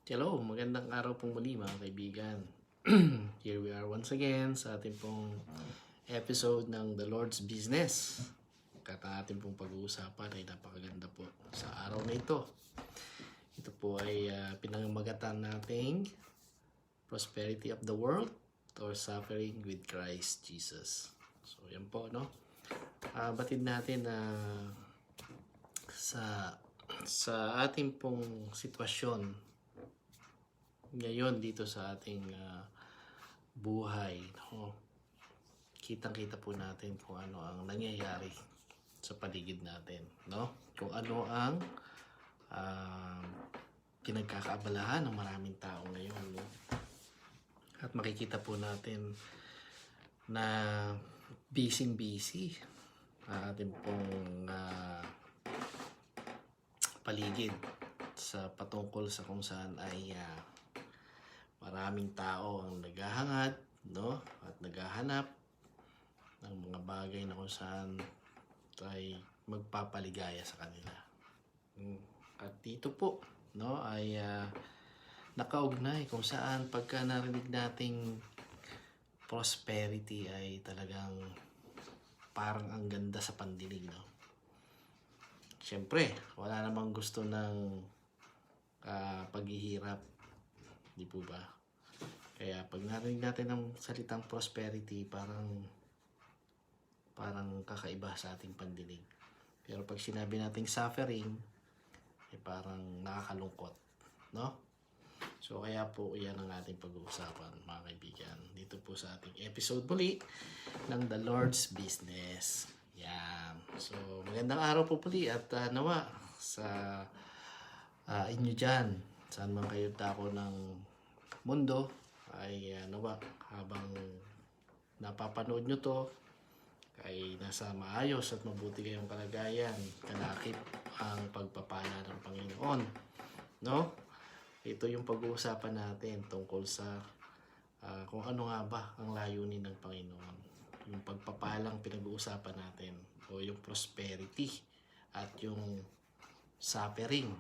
Hello, magandang araw pong muli mga kaibigan. Here we are once again sa ating pong episode ng The Lord's Business. At ang ating pong pag-uusapan ay napakaganda po sa araw na ito. Ito po ay pinangamagatan nating Prosperity of the World or Suffering with Christ Jesus. So yan po, no? Batid natin na sa ating pong sitwasyon ngayon dito sa ating buhay, no? Kitang-kita po natin kung ano ang nangyayari sa paligid natin, no? Kung ano ang pinagkakaabalahan ng maraming tao ngayon, no? At makikita po natin na busy ang ating pong paligid sa patungkol sa kung saan ay maraming tao ang naghahangad, no? At naghahanap ng mga bagay na kung saan ay magpapaligaya sa kanila. At dito po, no, ay nakaugnay kung saan pagka narinig nating prosperity ay talagang parang ang ganda sa pandinig, no? Siyempre, wala namang gusto ng paghihirap, di po ba? Kaya pag narinig natin ang salitang prosperity, parang kakaiba sa ating pandinig. Pero pag sinabi nating suffering, ay parang nakakalungkot, no? So kaya po yan ang ating pag-uusapan, mga kaibigan, dito po sa ating episode muli ng The Lord's Business. Yan. So magandang araw po muli at nawa sa inyo dyan, saan man kayo tako ng mundo, ay nawa habang napapanood nyo to ay nasa maayos at mabuti kayong kalagayan, kalakip ang pagpapala ng Panginoon, no? Ito yung pag-uusapan natin tungkol sa kung ano nga ba ang layunin ng Panginoon, yung pagpapalang pinag-uusapan natin, o yung prosperity at yung suffering,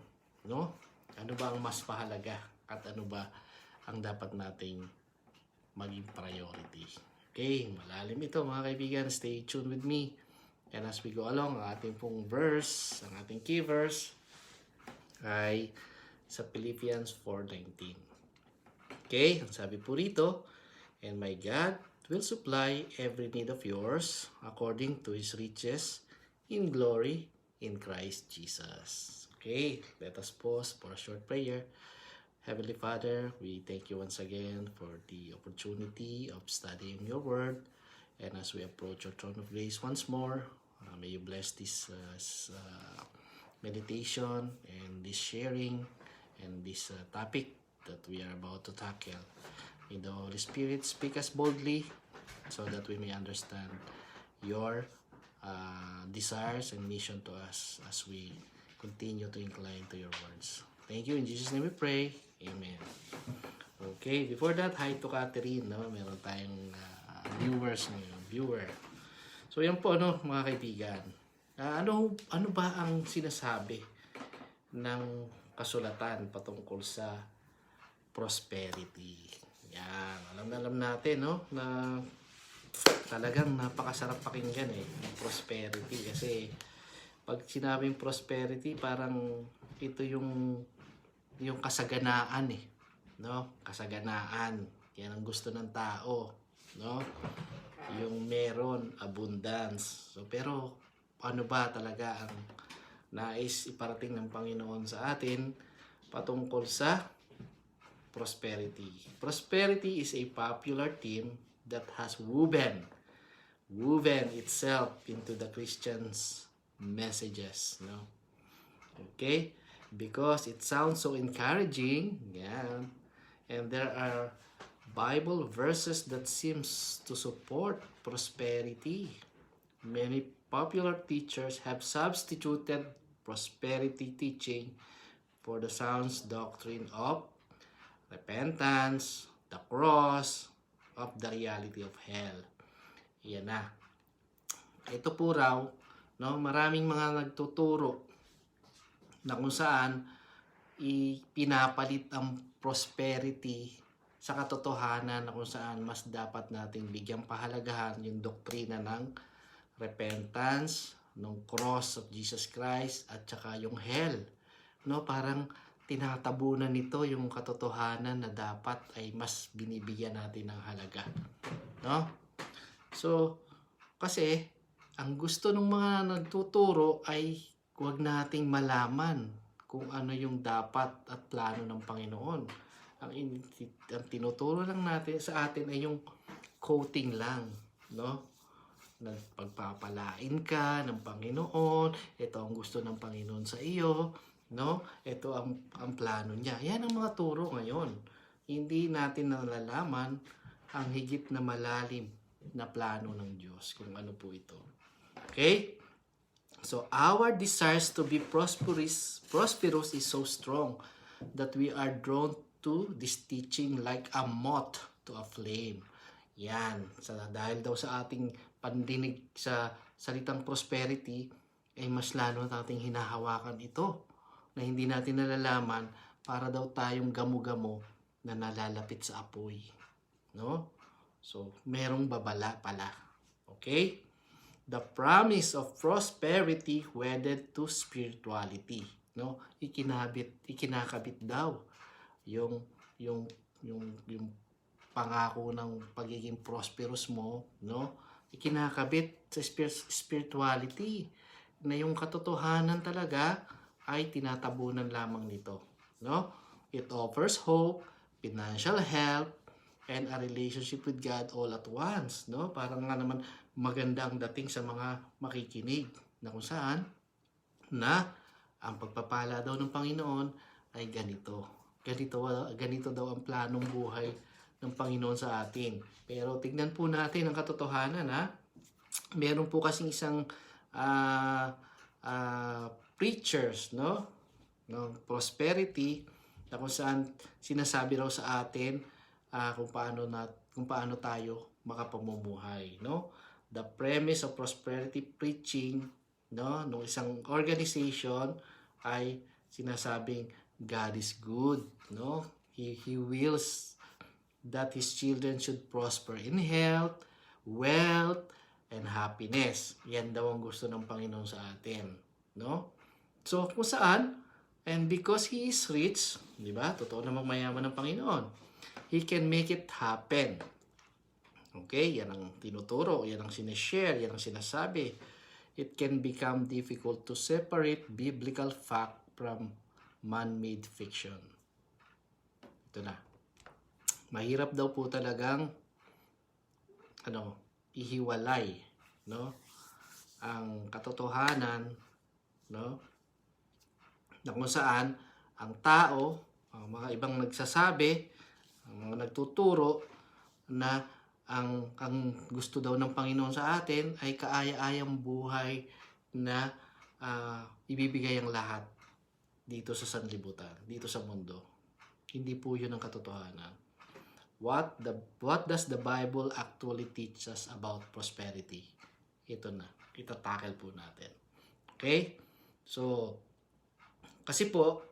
no? Ano ba ang mas mahalaga at ano ba ang dapat nating maging priority? Okay, malalim ito mga kaibigan. Stay tuned with me. And as we go along, ang ating pong verse, ang ating key verse ay sa Philippians 4:19. Okay, ang sabi po rito, "And my God will supply every need of yours according to His riches in glory in Christ Jesus." Okay, let us pause for a short prayer. Heavenly Father, we thank you once again for the opportunity of studying your word. And as we approach your throne of grace once more, may you bless this meditation and this sharing and this topic that we are about to tackle. May the Holy Spirit speak us boldly so that we may understand your desires and mission to us as we continue to incline to your words. Thank you. In Jesus' name we pray. Amen. Okay, before that, hi to Catherine, no? Meron tayong viewers ngayon. Viewer. So, yan po, no, mga kaibigan. Ano ba ang sinasabi ng kasulatan patungkol sa prosperity? Yan. Alam natin, no, na talagang napakasarap pakinggan prosperity. Kasi pag sinabing prosperity, parang ito yung kasaganaan no? Kasaganaan. Yan ang gusto ng tao, no? Yung meron, abundance. So, pero ano ba talaga ang nais iparating ng Panginoon sa atin patungkol sa prosperity? Prosperity is a popular theme that has woven itself into the Christian's messages, no? Okay? Because it sounds so encouraging, yeah. And there are Bible verses that seems to support prosperity. Many popular teachers have substituted prosperity teaching for the sound doctrine of repentance, the cross, of the reality of hell. Yan na. Ito po raw, no, maraming mga nagtuturo na kung saan ipinapalit ang prosperity sa katotohanan na kung saan mas dapat nating bigyang pahalagahan yung doktrina ng repentance, ng cross of Jesus Christ, at saka yung hell. No, parang tinatabunan nito yung katotohanan na dapat ay mas binibigyan natin ng halaga. No? So, kasi ang gusto ng mga nagtuturo ay huwag nating malaman kung ano yung dapat at plano ng Panginoon. Ang tinuturo lang natin sa atin ay yung quoting lang, no? Pagpapalain ka ng Panginoon, ito ang gusto ng Panginoon sa iyo, no? Ito ang plano niya. Yan ang mga turo ngayon. Hindi natin nalalaman ang higit na malalim na plano ng Diyos kung ano po ito. Okay? So our desires to be prosperous is so strong that we are drawn to this teaching like a moth to a flame. Yan. Dahil daw sa ating pandinig sa salitang prosperity, ay mas lalo nating hinahawakan ito na hindi natin nalalaman para daw tayong gamo-gamo na nalalapit sa apoy. No? So, merong babala pala. Okay? The promise of prosperity wedded to spirituality. No? Ikinakabit daw yung pangako ng pagiging prosperous mo, no? Ikinakabit sa spirituality na yung katotohanan talaga ay tinatabunan lamang nito, no? It offers hope, financial help, and a relationship with God all at once, no? Parang nga naman maganda ang dating sa mga makikinig na kung saan na ang pagpapala daw ng Panginoon ay ganito. Ganito daw ang planong buhay ng Panginoon sa atin. Pero tignan po natin ang katotohanan, ha. Meron po kasing isang preachers, no, ng prosperity na kung saan sinasabi raw sa atin kung paano tayo makapamumuhay, no? The premise of prosperity preaching, no, ng isang organization ay sinasabing God is good, no? He wills that His children should prosper in health, wealth, and happiness. Yan daw ang gusto ng Panginoon sa atin, no? So, kung saan, and because He is rich, di ba? Totoo namang mayaman ng Panginoon. He can make it happen. Okay? Yan ang tinuturo, yan ang sinishare, yan ang sinasabi. It can become difficult to separate biblical fact from man-made fiction. Ito na. Mahirap daw po talagang ihiwalay, no, ang katotohanan, no, na kung saan ang tao, ang mga ibang nagsasabi, ang mga nagtuturo na ang gusto daw ng Panginoon sa atin ay kaaya-ayang buhay na ibibigay ang lahat dito sa sanlibutan, dito sa mundo. Hindi po 'yun ang katotohanan. What does the Bible actually teach us about prosperity? Ito na, itatakil po natin. Okay? So, kasi po,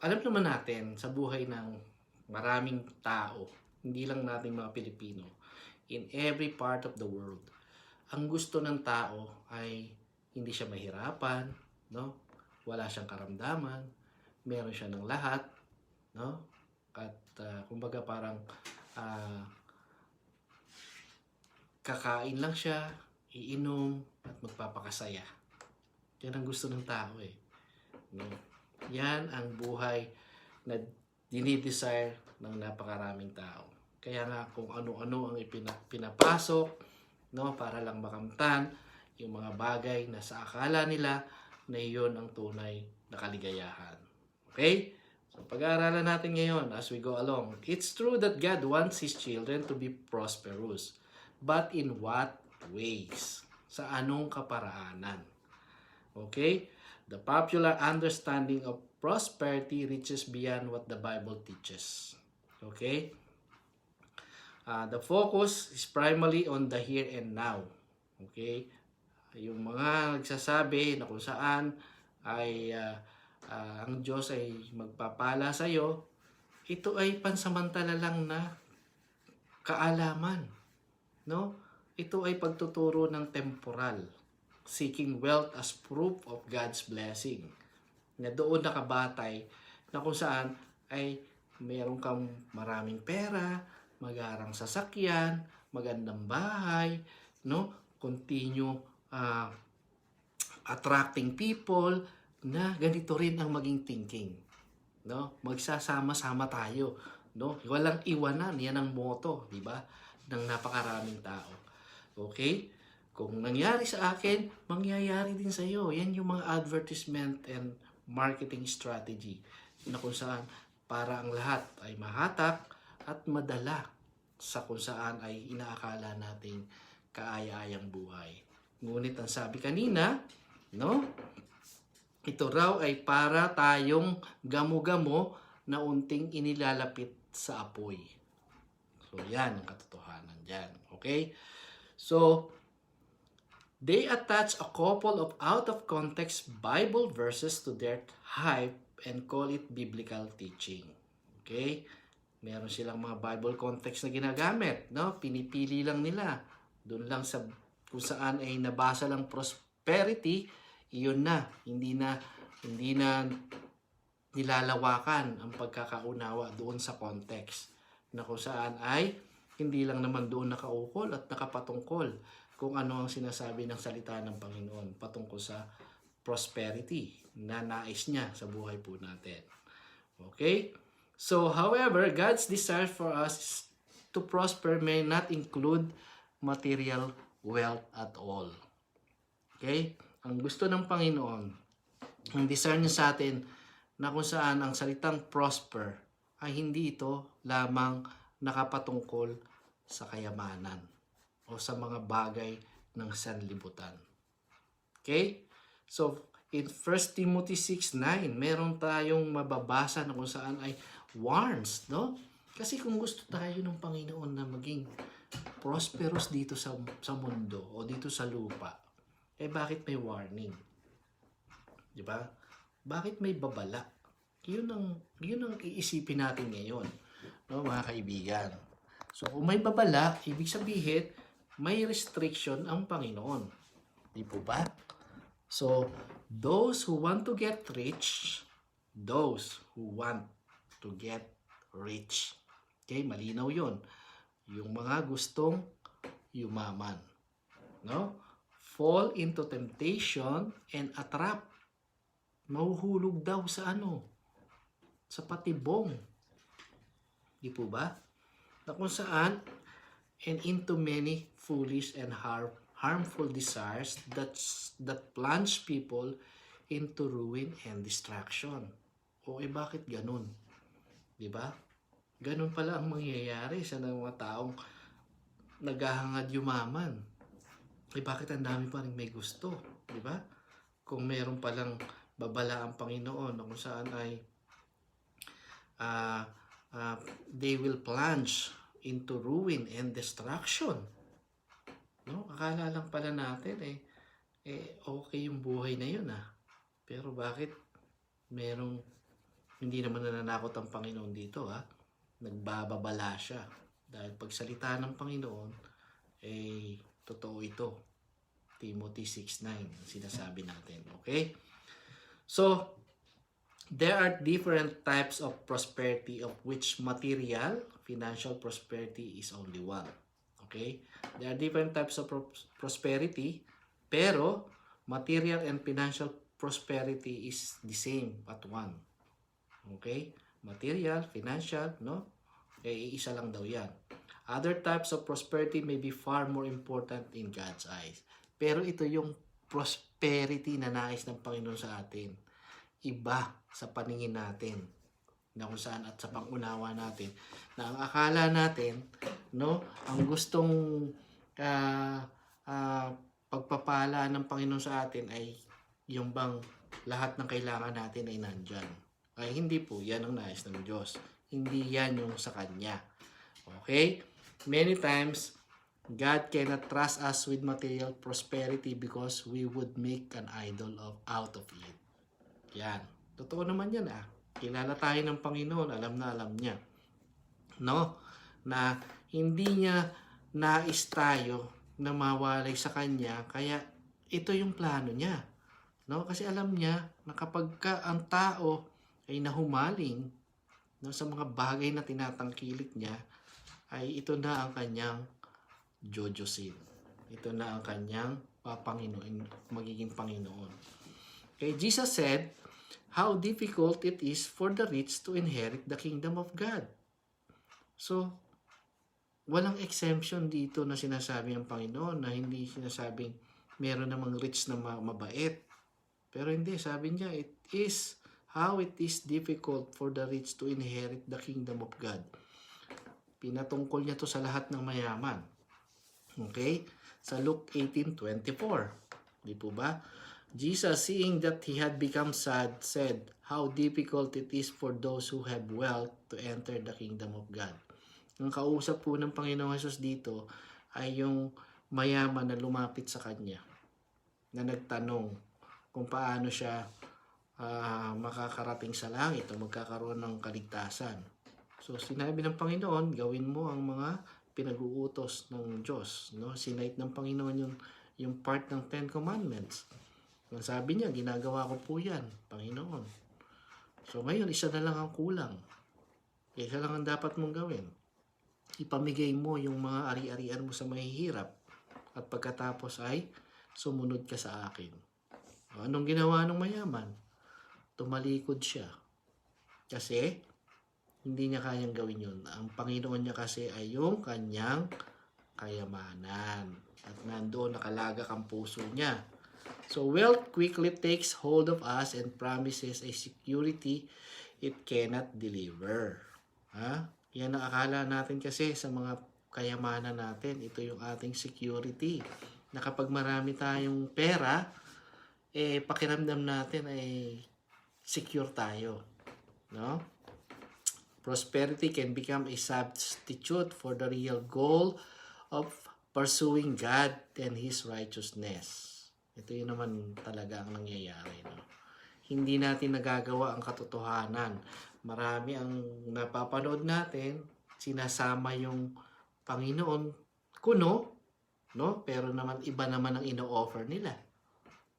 alam naman natin sa buhay ng maraming tao, hindi lang natin mga Pilipino, in every part of the world, ang gusto ng tao ay hindi siya mahirapan, no? Wala siyang karamdaman, meron siya ng lahat, no? At kumbaga parang kakain lang siya, iinom, at magpapakasaya. Yan ang gusto ng tao eh. No? Yan ang buhay na dinidesire ng napakaraming tao. Kaya nga kung ano-ano ang pinapasok, no, para lang makamtan yung mga bagay na sa akala nila na iyon ang tunay na kaligayahan. Okay? So pag-aaralan natin ngayon as we go along. It's true that God wants His children to be prosperous. But in what ways? Sa anong kaparaanan? Okay? The popular understanding of prosperity reaches beyond what the Bible teaches. Okay? The focus is primarily on the here and now. Okay? Yung mga nagsasabi na kung saan ay ang Diyos ay magpapala sa iyo ito ay pansamantala lang na kaalaman, no? Ito ay pagtuturo ng temporal, seeking wealth as proof of God's blessing. Na doon nakabatay na kung saan ay meron kang maraming pera, magarang sasakyan, magandang bahay, no? Continue attracting people na ganito rin ang maging thinking, no? Magsasama-sama tayo, no? Walang iwanan, yan ang motto, di ba? Ng napakaraming tao. Okay? Kung nangyari sa akin, mangyayari din sa iyo. Yan yung mga advertisement and marketing strategy na kung saan para ang lahat ay mahatak at madala sa kung saan ay inaakala nating kaaya-ayang buhay. Ngunit ang sabi kanina, no? Ito raw ay para tayong gamo-gamo na unting inilalapit sa apoy. So, yan ang katotohanan dyan. Okay? So, they attach a couple of out-of-context Bible verses to their hype and call it biblical teaching. Okay? Meron silang mga Bible context na ginagamit, no? Pinipili lang nila. Doon lang sa kung saan ay nabasa lang prosperity, iyon na. Hindi na nilalawakan ang pagkakaunawa doon sa context. Na kung saan ay hindi lang naman doon nakaukol at nakapatungkol kung ano ang sinasabi ng salita ng Panginoon patungkol sa prosperity na nais niya sa buhay po natin. Okay? So, however, God's desire for us to prosper may not include material wealth at all. Okay? Ang gusto ng Panginoon, ang desire niya sa atin na kung saan ang salitang prosper ay hindi ito lamang nakapatungkol sa kayamanan o sa mga bagay ng sanlibutan. Okay? So, in 1 Timothy 6:9, meron tayong mababasa na kung saan ay warns, no? Kasi kung gusto tayo ng Panginoon na maging prosperous dito sa mundo o dito sa lupa, eh bakit may warning? Di ba? Bakit may babala? Yun ang iisipin natin ngayon, no, mga kaibigan. So, kung may babala, ibig sabihin, may restriction ang Panginoon. Di po ba? So, those who want to get rich, okay, malinaw yun. Yung mga gustong yumaman, no? Fall into temptation and a trap. Mahuhulog daw sa sa patibong. Di po ba? Na kung saan, and into many foolish and harmful desires that plunge people into ruin and destruction. O bakit ganun? Di ba? Ganun pala ang mangyayari sa mga taong naghahangad yumaman. Bakit ang dami pa rin may gusto? Di ba? Kung meron palang babala ang Panginoon kung saan ay they will plunge into ruin and destruction. No? Akala lang pala natin okay yung buhay na yun Pero bakit merong hindi naman nananakot ang Panginoon dito Nagbababala siya. Dahil pagsalita ng Panginoon totoo ito. Timothy 6:9 sinasabi natin. Okay? So, there are different types of prosperity of which material, financial prosperity is only one. Okay? There are different types of prosperity, pero material and financial prosperity is the same at one. Okay? Material, financial, no? Isa lang daw yan. Other types of prosperity may be far more important in God's eyes. Pero ito yung prosperity na nais ng Panginoon sa atin. Iba sa paningin natin. Na kung saan at sa pangunawa natin. Na ang akala natin, no, ang gustong pagpapala ng Panginoon sa atin ay yung bang lahat ng kailangan natin ay nandyan. Ay hindi po, yan ang nais ng Diyos. Hindi yan yung sa Kanya. Okay? Many times, God cannot trust us with material prosperity because we would make an idol out of it. Yan. Totoo naman yan Kilala tayo ng Panginoon, alam niya, no? Na hindi niya nais tayo na mawalay sa Kanya, kaya ito yung plano niya, no? Kasi alam niya na kapag ang tao ay nahumaling, no, sa mga bagay na tinatangkilik niya, ay ito na ang kanyang jojosin. Ito na ang kanyang magiging Panginoon. Okay, Jesus said, how difficult it is for the rich to inherit the kingdom of God. So, walang exemption dito na sinasabi ng Panginoon, na hindi sinasabing meron namang rich na mabait. Pero hindi, sabi niya, it is how it is difficult for the rich to inherit the kingdom of God. Pinatungkol niya to sa lahat ng mayaman. Okay? Sa Luke 18:24. Di po ba? Jesus, seeing that he had become sad, said, how difficult it is for those who have wealth to enter the kingdom of God. Ang kausap po ng Panginoong Hesus dito ay yung mayaman na lumapit sa Kanya, na nagtanong kung paano siya makakarating sa langit o magkakaroon ng kaligtasan. So, sinabi ng Panginoon, gawin mo ang mga pinag-uutos ng Diyos. No? Sinight ng Panginoon yung part ng Ten Commandments. Ang sabi niya, ginagawa ko po yan, Panginoon. So ngayon, isa na lang ang kulang. Isa lang ang dapat mong gawin. Ipamigay mo yung mga ari-arian mo sa mahihirap. At pagkatapos ay sumunod ka sa akin. Anong ginawa ng mayaman? Tumalikod siya. Kasi hindi niya kayang gawin yun. Ang Panginoon niya kasi ay yung kanyang kayamanan. At nandoon nakalagak ang puso niya. So wealth quickly takes hold of us and promises a security it cannot deliver. Yan ang akala natin kasi sa mga kayamanan natin. Ito yung ating security. Na kapag marami tayong pera, pakiramdam natin ay secure tayo. No? Prosperity can become a substitute for the real goal of pursuing God and His righteousness. Ito yun naman talaga ang nangyayari. No? Hindi natin nagagawa ang katotohanan. Marami ang napapanood natin, sinasama yung Panginoon kuno, no? Pero naman iba naman ang ino-offer nila.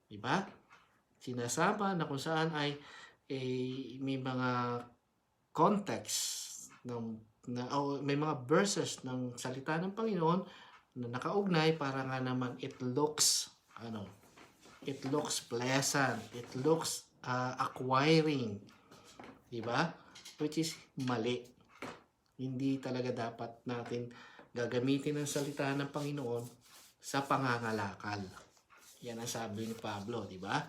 Diba? Sinasama na kung saan ay may mga context may mga verses ng salita ng Panginoon na nakaugnay para nga naman it looks pleasant, it looks acquiring, diba? Which is mali. Hindi talaga dapat natin gagamitin ang salita ng Panginoon sa pangangalakal. Yan ang sabi ni Pablo, diba?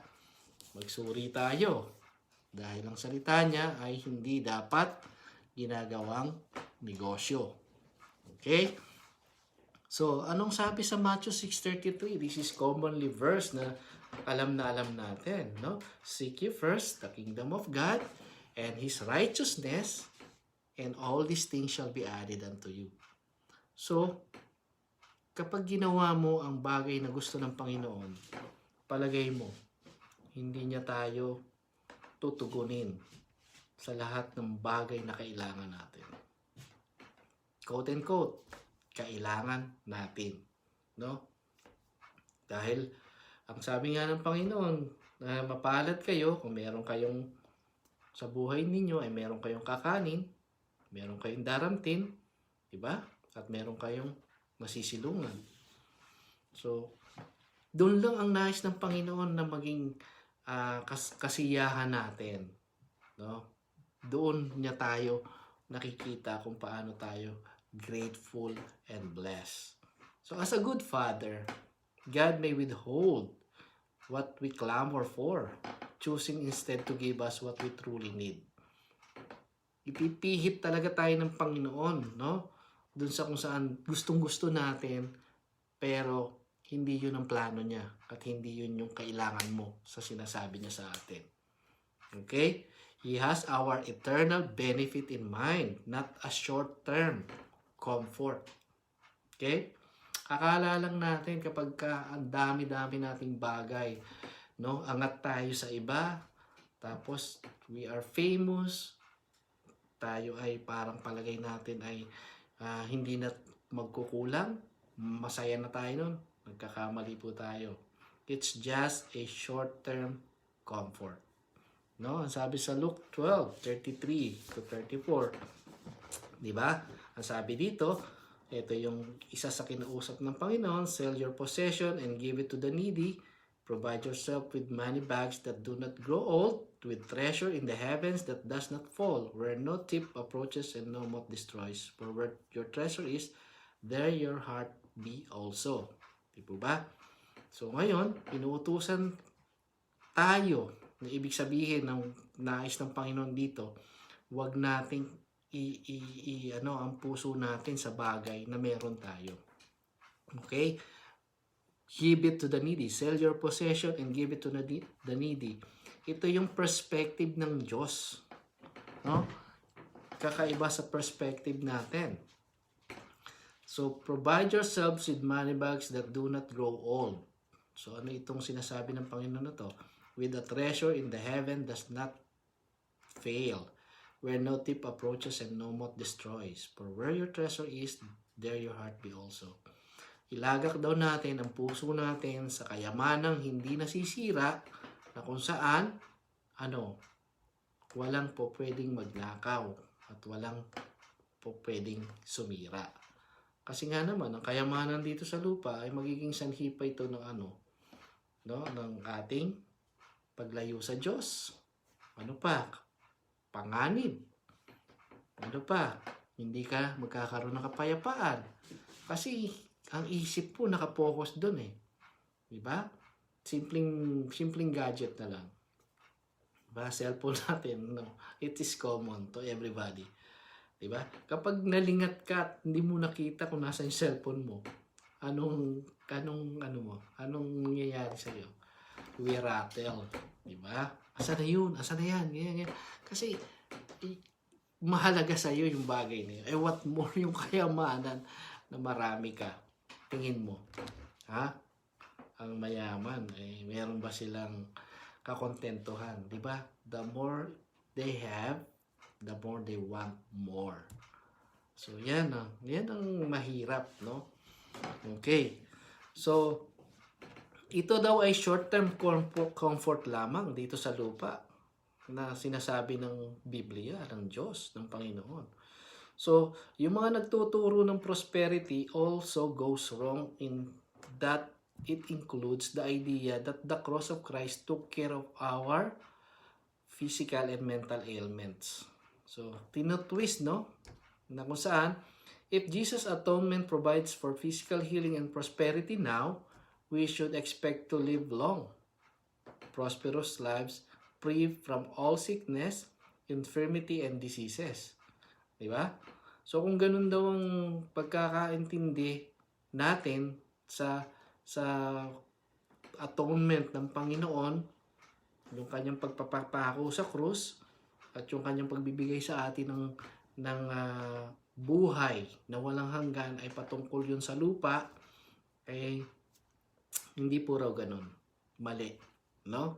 Magsuri tayo dahil ang salita niya ay hindi dapat ginagawang negosyo. Okay? So, anong sabi sa Matthew 6:33? This is commonly verse na alam natin, no? Seek ye first the kingdom of God and His righteousness, and all these things shall be added unto you. So, kapag ginawa mo ang bagay na gusto ng Panginoon, palagay mo, hindi niya tayo tutugunin sa lahat ng bagay na kailangan natin. Quote and quote, kailangan natin. No? Dahil, ang sabi nga ng Panginoon, na mapalad kayo kung meron kayong sa buhay ninyo ay meron kayong kakanin, meron kayong daramtin, diba? At meron kayong masisilungan. So, doon lang ang nais ng Panginoon na maging kasiyahan natin. No? Doon niya tayo nakikita kung paano tayo grateful and blessed. So, as a good father, God may withhold what we clamor for, choosing instead to give us what we truly need. Ipipihit talaga tayo ng Panginoon, no? Doon sa kung saan gustong-gusto natin, pero hindi yun ang plano niya at hindi yun yung kailangan mo sa sinasabi niya sa atin. Okay? He has our eternal benefit in mind, not a short-term comfort. Okay? Akala lang natin kapag ang dami-dami nating bagay, no? Angat tayo sa iba, Tapos, we are famous. Tayo ay parang palagay natin ay hindi na magkukulang. Masaya na tayo nun. Nagkakamali po tayo. It's just a short-term comfort. No? Ang sabi sa Luke 12:33 to 34. Di ba? Ang sabi dito, ito yung isa sa kinausap ng Panginoon, sell your possession and give it to the needy. Provide yourself with money bags that do not grow old, with treasure in the heavens that does not fall, where no thief approaches and no moth destroys. For where your treasure is, there your heart be also. Di po ba? So ngayon, inuutusan tayo, na ibig sabihin ng nais ng Panginoon dito, huwag nating ang puso natin sa bagay na meron tayo. Okay? Give it to the needy. Sell your possession and give it to the needy. Ito yung perspective ng Diyos. No? Kakaiba sa perspective natin. So, provide yourselves with money bags that do not grow old. So, ano itong sinasabi ng Panginoon na to? With a treasure in the heaven does not fail, where no thief approaches and no moth destroys. For where your treasure is, there your heart be also. Ilagak daw natin ang puso natin sa kayamanang hindi nasisira, na kung saan, walang po pwedeng magnakaw at walang po pwedeng sumira. Kasi nga naman, ang kayamanan dito sa lupa ay magiging sanhi pa ito ng ng ating paglayo sa Diyos. Ano pa? Panganib. Ano pa? Hindi ka magkakaroon ng kapayapaan. Kasi ang isip po nakapokus doon eh. Diba? Simpleng gadget na lang. Diba? Cellphone natin, it is common to everybody. Diba? Kapag nalingat ka at hindi mo nakita kung nasa yung cellphone mo, anong nangyayari sa iyo? We rattle. Diba? Asa na yun? Asa na yan? Ganyan. Kasi mahalaga sa iyo yung bagay na yun. What more yung kayamanan na marami ka? Tingin mo. Ha? Ang mayaman, meron ba silang kakontentuhan? Diba? The more they have, the more they want more. So, yan ang mahirap, no? Okay. So, ito daw ay short-term comfort lamang dito sa lupa na sinasabi ng Biblia, ng Diyos, ng Panginoon. So, yung mga nagtuturo ng prosperity also goes wrong in that it includes the idea that the cross of Christ took care of our physical and mental ailments. So, tinutwist, no? Na kung saan, if Jesus' atonement provides for physical healing and prosperity now, we should expect to live long, prosperous lives, free from all sickness, infirmity, and diseases. Diba? So, kung ganun daw ang pagkakaintindi natin sa atonement ng Panginoon, yung kanyang pagpapako sa krus, at yung kanyang pagbibigay sa atin ng buhay na walang hanggan ay patungkol yun sa lupa, hindi po raw ganun. Mali. No?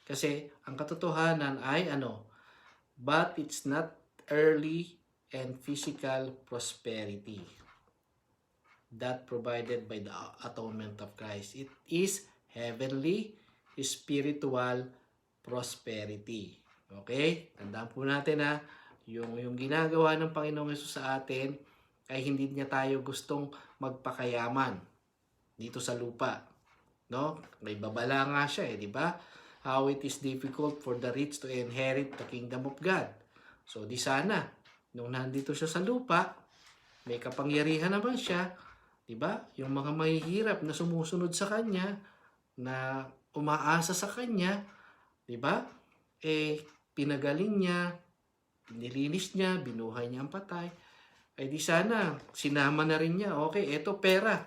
Kasi ang katotohanan ay but it's not early and physical prosperity that provided by the atonement of Christ. It is heavenly, spiritual prosperity. Okay? Tandaan po natin yung ginagawa ng Panginoong Hesus sa atin ay hindi niya tayo gustong magpakayaman dito sa lupa. No? May babala nga siya di ba? How it is difficult for the rich to inherit the kingdom of God. So, di sana, nung nandito siya sa lupa, may kapangyarihan naman siya, di ba? Yung mga mahihirap na sumusunod sa kanya, na umaasa sa kanya, di ba? Pinagaling niya, nilinis niya, binuhay niya ang patay. Di sana, sinama na rin niya, okay, eto pera.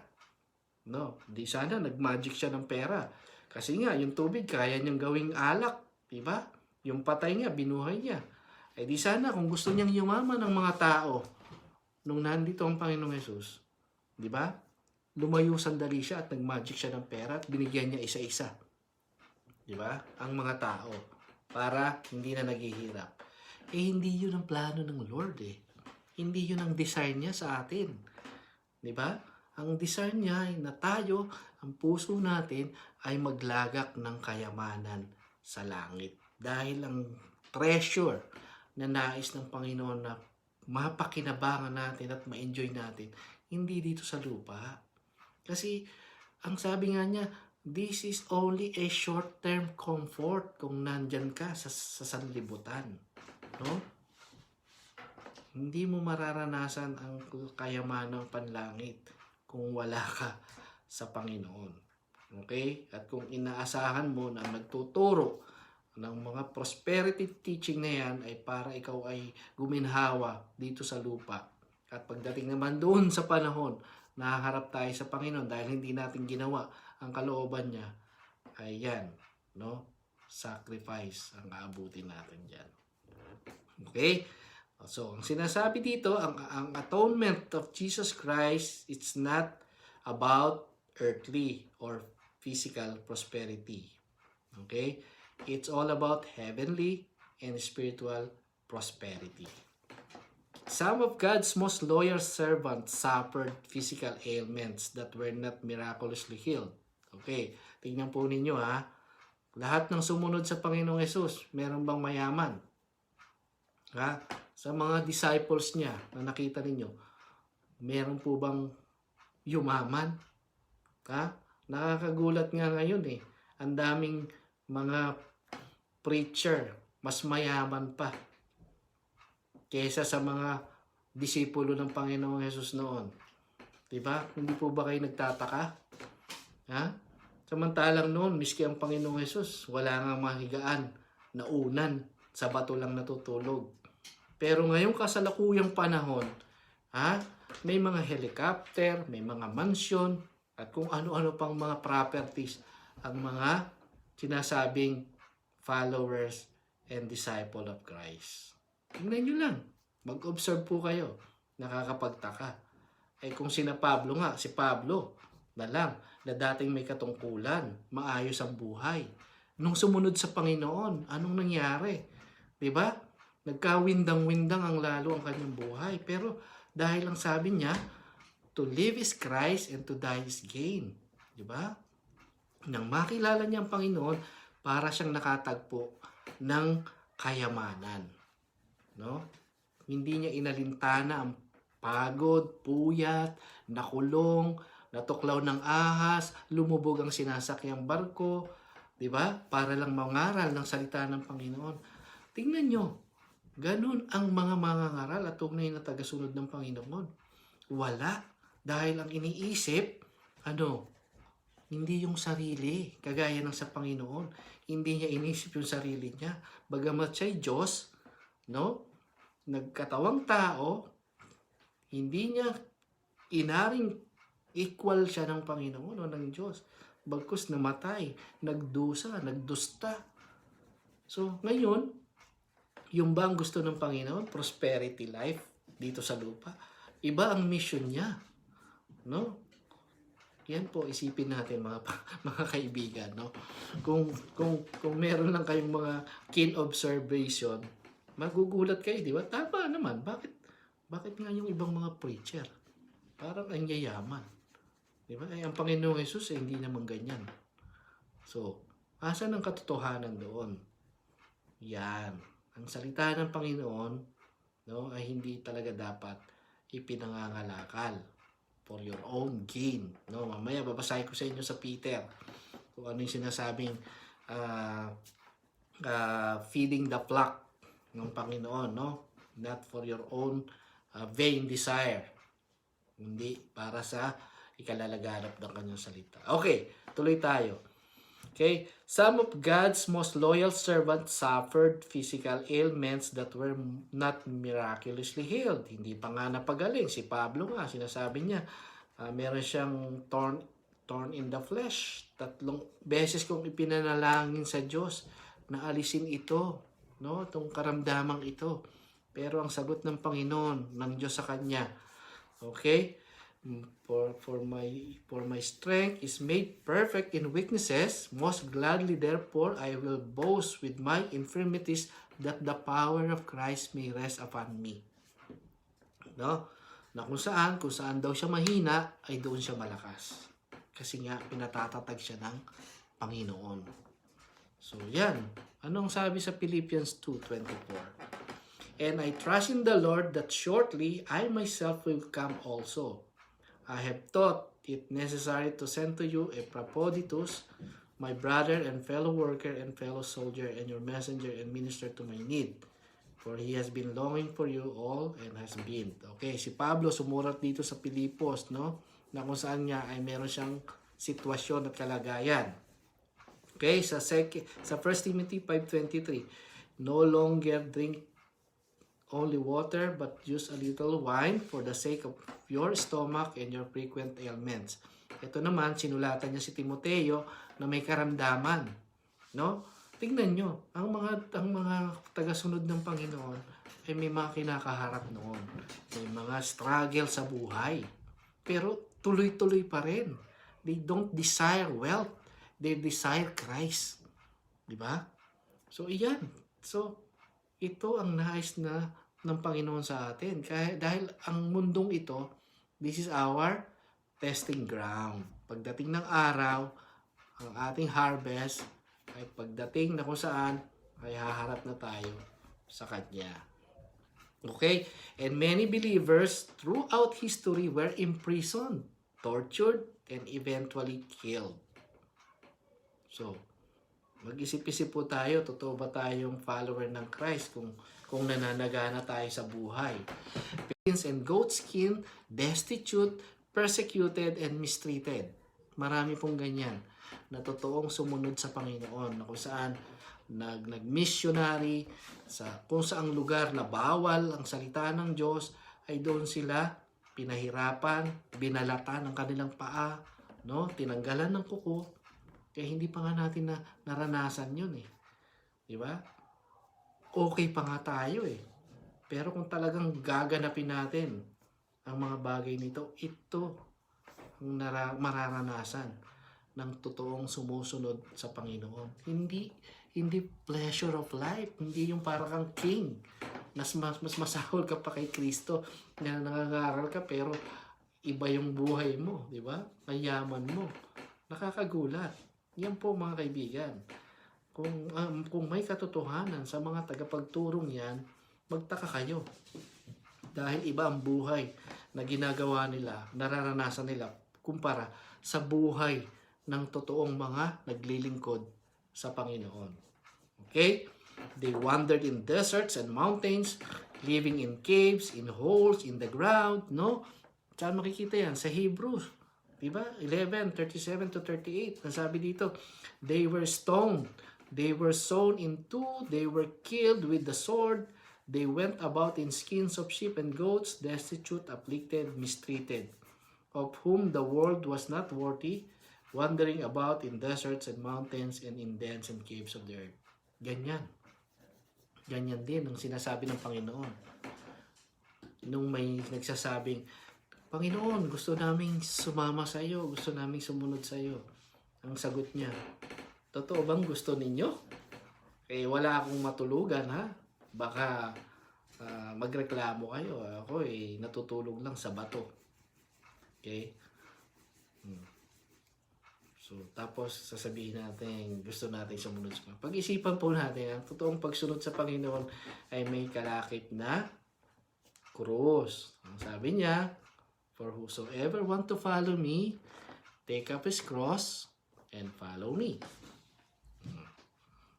No, di sana nagmagic siya ng pera. Kasi nga, yung tubig kaya niyang gawing alak, di ba? Yung patay niya, binuhay niya. Di sana kung gusto niyang yumaman ng mga tao nung nandito ang Panginoong Hesus, di ba? Lumayo sandali siya at nagmagic siya ng pera at binigyan niya isa-isa. Di ba? Ang mga tao. para hindi na naghihirap. Hindi yun ang plano ng Lord eh. Hindi yun ang design niya sa atin. Di ba? Ang design niya ay na tayo, ang puso natin ay maglagak ng kayamanan sa langit. Dahil ang treasure na nais ng Panginoon na mapakinabangan natin at ma-enjoy natin, hindi dito sa lupa. Kasi, ang sabi nga niya, this is only a short-term comfort kung nandyan ka sa sanlibutan. No? Hindi mo mararanasan ang kayamanang panlangit kung wala ka sa Panginoon. Okay? At kung inaasahan mo na nagtuturo ng mga prosperity teaching na yan ay para ikaw ay guminhawa dito sa lupa. At pagdating naman doon sa panahon, nahaharap tayo sa Panginoon dahil hindi natin ginawa ang kalooban niya, ay yan, no? Sacrifice ang aabutin natin dyan. Okay? So, ang sinasabi dito, ang atonement of Jesus Christ, it's not about earthly or physical prosperity. Okay? It's all about heavenly and spiritual prosperity. Some of God's most loyal servants suffered physical ailments that were not miraculously healed. Okay, tingnan po ninyo ha. Lahat ng sumunod sa Panginoong Hesus, meron bang mayaman? Ha? Sa mga disciples niya na nakita ninyo, meron po bang yumaman? Ha? Nakakagulat nga ngayon eh. Ang daming mga preacher, mas mayaman pa kaysa sa mga disipulo ng Panginoong Hesus noon. Diba? Hindi po ba kayo nagtataka? Ha? Samantalang noon, miski ang Panginoong Hesus, wala nga mahigaan na unan, sa bato lang natutulog. Pero ngayong kasalukuyang panahon, ha? May mga helicopter, may mga mansion, at kung ano-ano pang mga properties ang mga sinasabing followers and disciple of Christ. Tingnan nyo lang. Mag-observe po kayo. Nakakapagtaka. Kung si Pablo na lang, na dating may katungkulan, maayos ang buhay. Nung sumunod sa Panginoon, anong nangyari? Diba? Nagkawindang-windang ang lalo ang kanyang buhay. Pero dahil lang sabi niya, to live is Christ and to die is gain. Diba? Nang makilala niya ang Panginoon, para siyang nakatagpo ng kayamanan. No? Hindi niya inalintana ang pagod, puyat, nakulong, natuklaw ng ahas, lumubog ang sinasakyang barko, di ba? Para lang mangaral ng salita ng Panginoon. Tingnan nyo, ganun ang mga mangangaral at tunay na tagasunod ng Panginoon. Wala. Dahil ang iniisip, hindi yung sarili, kagaya ng sa Panginoon. Hindi niya inisip yung sarili niya. Bagamat siya'y Diyos, no? Nagkatawang tao, hindi niya inaring equal siya ng Panginoon o ng Diyos. Bagkus namatay, nagdusa, nagdusta. So, ngayon, yung ba ang gusto ng Panginoon? Prosperity life dito sa lupa. Iba ang mission niya. No? Yan po, isipin natin mga kaibigan, no? Kung meron lang kayong mga keen observation, magugulat kayo, di ba? Tama naman. Bakit nga yung ibang mga preacher? Parang ang yayaman. Di ba? Ang Panginoong Hesus hindi naman ganyan. So, asan ang katotohanan doon? Yan. Ang salita ng Panginoon, no, ay hindi talaga dapat ipinangangalakal for your own gain. No, mamaya babasahin ko sa inyo sa Peter kung ano yung sinasabing feeding the flock ng Panginoon, no? Not for your own vain desire. Hindi para sa ikalalaganap ng kanyang salita. Okay, tuloy tayo. Okay, some of God's most loyal servants suffered physical ailments that were not miraculously healed. Hindi pa nga napagaling. Si Pablo nga, sinasabi niya, meron siyang torn in the flesh. 3 beses kong ipinanalangin sa Diyos na alisin ito, no? Itong karamdamang ito. Pero ang sagot ng Panginoon, ng Diyos sa kanya, okay? For my strength is made perfect in weaknesses. Most gladly, therefore, I will boast with my infirmities, that the power of Christ may rest upon me. No? Na kung saan daw siya mahina, ay doon siya malakas. Kasi nga, pinatatatag siya ng Panginoon. So, yan. Anong sabi sa Philippians 2:24? And I trust in the Lord that shortly I myself will come also. I have thought it necessary to send to you Epaphroditus, my brother and fellow worker and fellow soldier, and your messenger and minister to my need. For he has been longing for you all and has been. Okay, si Pablo sumurat dito sa Pilipos, no? Na kung saan niya ay meron siyang sitwasyon at kalagayan. Okay, sa 1 Timothy 5:23, no longer drink only water, but use a little wine for the sake of your stomach and your frequent ailments. Ito naman, sinulatan niya si Timoteo na may karamdaman. No? Tingnan nyo, ang mga tagasunod ng Panginoon ay may mga kinakaharap noon. May mga struggle sa buhay. Pero tuloy-tuloy pa rin. They don't desire wealth. They desire Christ. Diba? So, iyan. So, ito ang nais na ng Panginoon sa atin. Dahil ang mundong ito, this is our testing ground. Pagdating ng araw, ang ating harvest ay pagdating na kung saan ay haharap na tayo sa Kanya. Okay? And many believers throughout history were imprisoned, tortured, and eventually killed. So, mag-isip-isip po tayo, totoo ba tayong follower ng Christ kung nananagana tayo sa buhay? Pigs and goat skin, destitute, persecuted, and mistreated. Marami pong ganyan na totoong sumunod sa Panginoon, na kung saan nag-missionary sa kung saang lugar na bawal ang salita ng Diyos, ay doon sila pinahirapan, binalatan ng kanilang paa, no? Tinanggalan ng kuko. Kaya hindi pa nga natin naranasan yun eh. Di ba? Okay pa nga tayo eh. Pero kung talagang gaganapin natin ang mga bagay nito, ito ang mararanasan ng totoong sumusunod sa Panginoon. Hindi pleasure of life. Hindi yung para kang king. Mas masahol ka pa kay Kristo na nangangaral ka pero iba yung buhay mo. Di ba? Mayaman mo. Nakakagulat. Yan po mga kaibigan. Kung may katotohanan sa mga tagapagturong yan, magtaka kayo. Dahil iba ang buhay na ginagawa nila, nararanasan nila, kumpara sa buhay ng totoong mga naglilingkod sa Panginoon. Okay? They wandered in deserts and mountains, living in caves, in holes, in the ground, no? Saan makikita yan? Sa Hebrews. Diba? 11:37-38. Nasabi dito, they were stoned, they were sawn in two, they were killed with the sword, they went about in skins of sheep and goats, destitute, afflicted, mistreated, of whom the world was not worthy, wandering about in deserts and mountains and in dens and caves of the earth. Ganyan. Ganyan din ang sinasabi ng Panginoon. Nung may nagsasabing, Panginoon, gusto naming sumama sa iyo, gusto naming sumunod sa iyo. Ang sagot niya, totoo bang gusto ninyo? Eh, wala akong matulugan, ha? Baka magreklamo kayo. Ako natutulog lang sa bato. Okay? So, tapos sasabihin natin, gusto natin sumunod sa Panginoon. Pag-isipan po natin, ang totoong pagsunod sa Panginoon ay may kalakip na krus. Ang sabi niya, for whosoever want to follow me, take up his cross and follow me.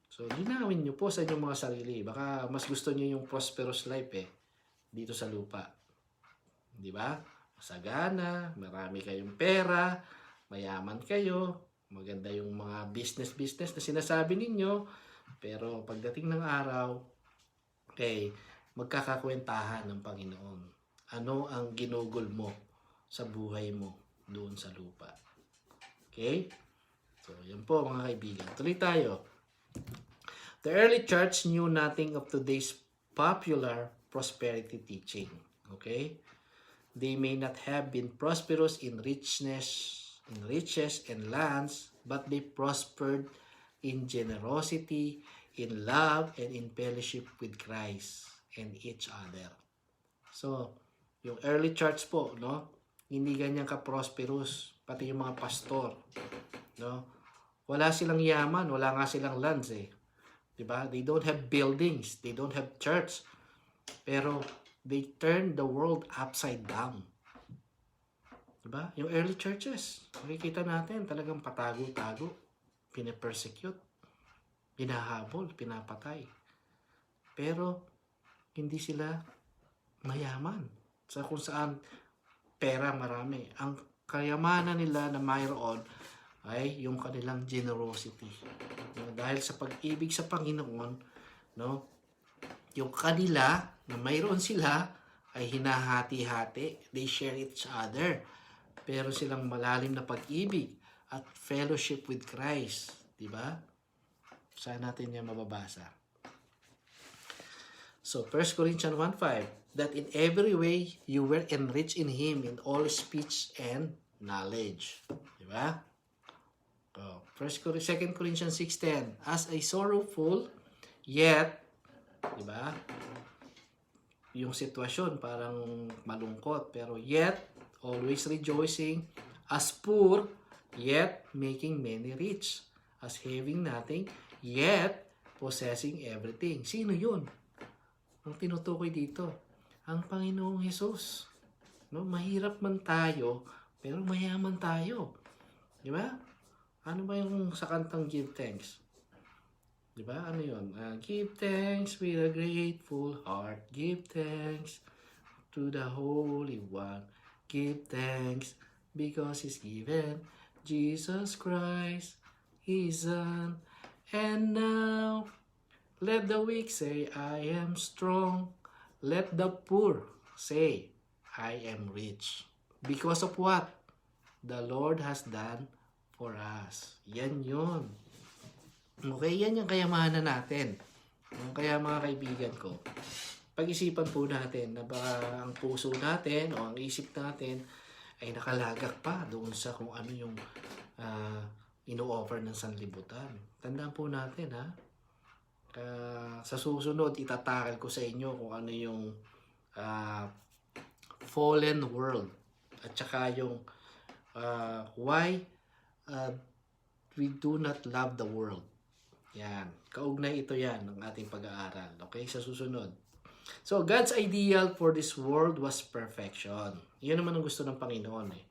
So, linawin nyo po sa inyong mga sarili. Baka mas gusto nyo yung prosperous life dito sa lupa. Di ba? Masagana, marami kayong pera, mayaman kayo, maganda yung mga business na sinasabi ninyo. Pero pagdating ng araw, magkakakwentahan ng Panginoon. Ano ang ginugol mo sa buhay mo doon sa lupa? Okay? So, yan po mga kaibigan. Tuloy tayo. The early church knew nothing of today's popular prosperity teaching. Okay? They may not have been prosperous in riches and lands, but they prospered in generosity, in love, and in fellowship with Christ and each other. So, yung early church po, no? Hindi ganyan ka-prosperous, pati yung mga pastor, no? Wala silang yaman, wala nga silang lands eh. 'Di ba? They don't have buildings, they don't have church. Pero they turned the world upside down. 'Di ba? Yung early churches, makikita natin talagang patago-tago, pina-persecute, pinahabol, pinapatay. Pero hindi sila mayaman. Sa kung saan pera marami. Ang kayamanan nila na mayroon ay yung kanilang generosity. Dahil sa pag-ibig sa Panginoon, no, yung kanila na mayroon sila ay hinahati-hati. They share each other. Pero silang malalim na pag-ibig at fellowship with Christ. Diba? Saan natin yan mababasa? So, 1 Corinthians 1:5, that in every way you were enriched in Him in all speech and knowledge. Diba? 2 Corinthians 6:10, as a sorrowful, yet, diba? Yung sitwasyon parang malungkot, pero yet, always rejoicing, as poor, yet making many rich, as having nothing, yet possessing everything. Sino yun? Ang tinutukoy dito, ang Panginoong Hesus. No, mahirap man tayo, pero mayaman tayo. Di ba? Ano ba yung sa kantang Give Thanks? Di ba? Ano yun? Give thanks with a grateful heart. Give thanks to the Holy One. Give thanks because He's given Jesus Christ, His Son. And now, let the weak say, I am strong. Let the poor say, I am rich. Because of what? The Lord has done for us. Yan yun. Okay, yan yung kayamanan natin. Kaya mga kaibigan ko, pag-isipan po natin na baka ang puso natin o ang isip natin ay nakalagak pa doon sa kung ano yung ino-offer ng sanlibutan. Tandaan po natin ha. Sa susunod, itatakal ko sa inyo kung ano yung fallen world at saka yung why we do not love the world. Yan. Kaugnay ito yan ng ating pag-aaral. Okay? Sa susunod. So, God's ideal for this world was perfection. Yun naman ang gusto ng Panginoon eh.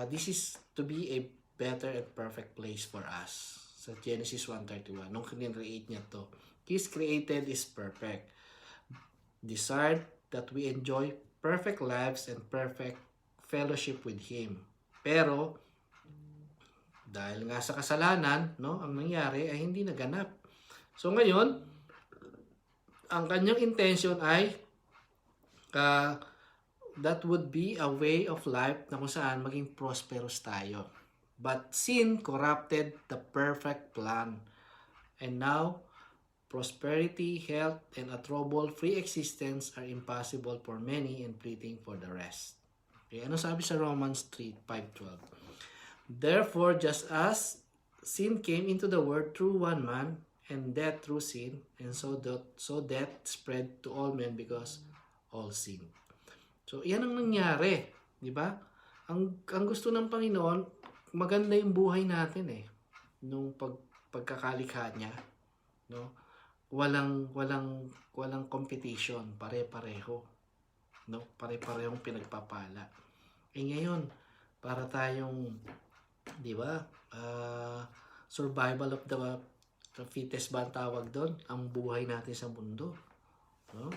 This is to be a better and perfect place for us. Sa Genesis 1:31, nung kinreate niya to, His created is perfect. Desired that we enjoy perfect lives and perfect fellowship with Him. Pero, dahil nga sa kasalanan, no, ang nangyari ay hindi naganap. So ngayon, ang kanyang intention ay that would be a way of life na kung saan maging prosperous tayo. But sin corrupted the perfect plan. And now, prosperity, health, and a trouble-free existence are impossible for many and fleeting for the rest. Okay, ano sabi sa Romans 5:12? Therefore, just as sin came into the world through one man, and death through sin, and so death spread to all men because all sin. So, yan ang nangyari, di ba? Ang gusto ng Panginoon, maganda yung buhay natin eh. Nung pagkakalikha niya, no? Walang competition, pare-pareho, no? Pare-parehong pinagpapala. Ngayon, para tayong, di ba? Survival of the fittest ba ang tawag doon? Ang buhay natin sa mundo, no?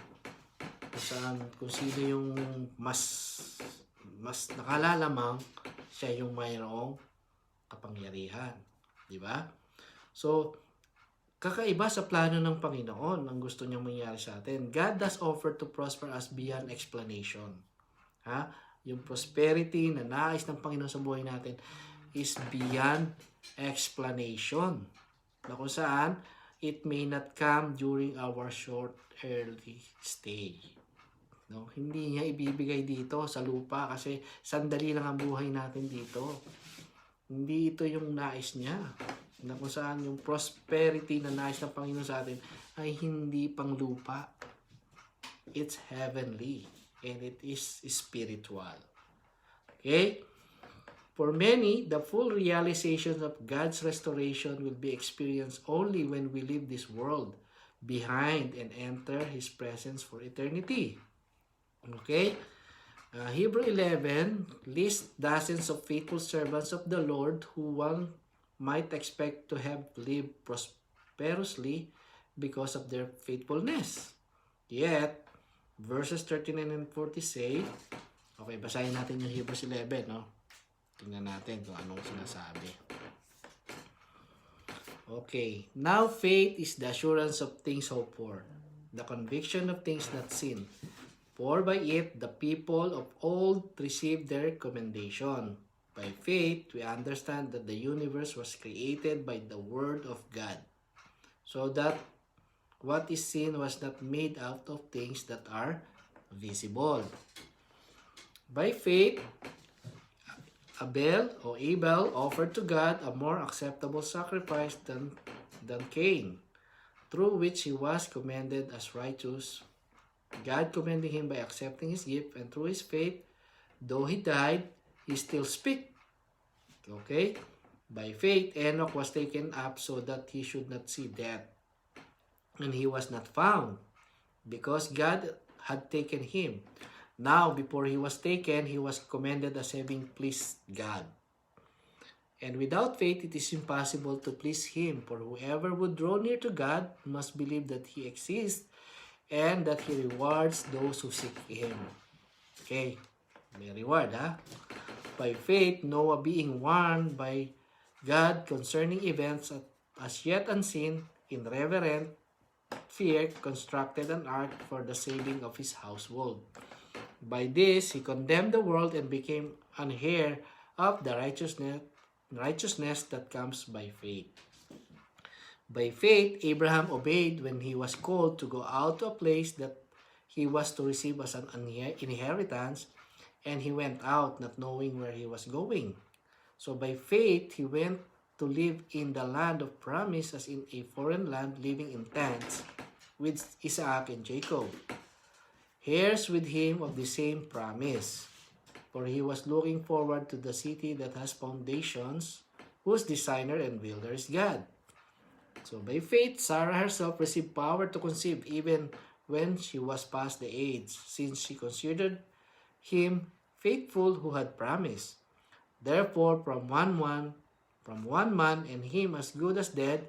Kung sino yung mas nakalalamang, siya yung mayroong kapangyarihan, di ba? So, kakaiba sa plano ng Panginoon ang gusto niyang mangyari sa atin. God does offer to prosper us beyond explanation. Ha? Yung prosperity na nais ng Panginoon sa buhay natin is beyond explanation. Na kung saan, it may not come during our short early stay. No? Hindi niya ibibigay dito sa lupa kasi sandali lang ang buhay natin dito. Hindi ito yung nais niya. Na kung saan yung prosperity na nais ng Panginoon sa atin ay hindi pang lupa. It's heavenly and it is spiritual. Okay? For many, the full realization of God's restoration will be experienced only when we leave this world behind and enter His presence for eternity. Okay? Hebrew 11 lists dozens of faithful servants of the Lord who one might expect to have lived prosperously because of their faithfulness. Yet, verses 39 and 40 say, okay, basahin natin yung Hebrews 11, no? Tingnan natin kung anong sinasabi. Okay, now faith is the assurance of things hoped for, the conviction of things not seen. For by it, the people of old received their commendation. By faith, we understand that the universe was created by the Word of God, so that what is seen was not made out of things that are visible. By faith, Abel offered to God a more acceptable sacrifice than Cain, through which he was commended as righteous, God commending him by accepting his gift, and through his faith, though he died, he still speak. Okay? By faith, Enoch was taken up so that he should not see death, and he was not found, because God had taken him. Now, before he was taken, he was commended as having pleased God. And without faith, it is impossible to please him, for whoever would draw near to God must believe that he exists and that he rewards those who seek him. Okay, may reward, ha? By faith, Noah being warned by God concerning events as yet unseen, in reverent fear, constructed an ark for the saving of his household. By this, he condemned the world and became an heir of the righteousness that comes by faith. By faith, Abraham obeyed when he was called to go out to a place that he was to receive as an inheritance, and he went out not knowing where he was going. So by faith, he went to live in the land of promise, as in a foreign land, living in tents with Isaac and Jacob, heirs with him of the same promise. For he was looking forward to the city that has foundations, whose designer and builder is God. So by faith, Sarah herself received power to conceive even when she was past the age, since she considered him faithful who had promised. Therefore, from one man, and him as good as dead,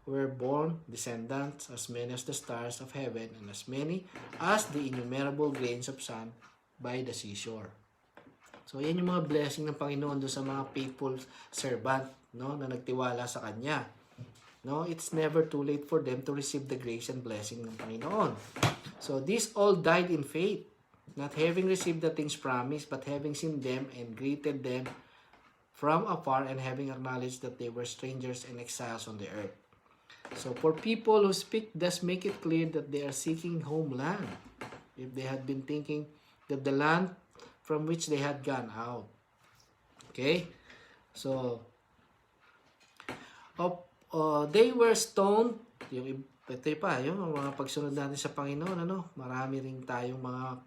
were born descendants as many as the stars of heaven, and as many as the innumerable grains of sand by the seashore. So, yan yung mga blessing ng Panginoon doon sa mga faithful servant, no, na nagtiwala sa Kanya. No, it's never too late for them to receive the grace and blessing ng Panginoon. So, these all died in faith, not having received the things promised, but having seen them and greeted them from afar, and having acknowledged that they were strangers and exiles on the earth. So, for people who speak, thus make it clear that they are seeking homeland, if they had been thinking that the land from which they had gone out. Okay? So, they were stoned. Ito pa, yung mga pagsunod natin sa Panginoon, marami rin tayong mga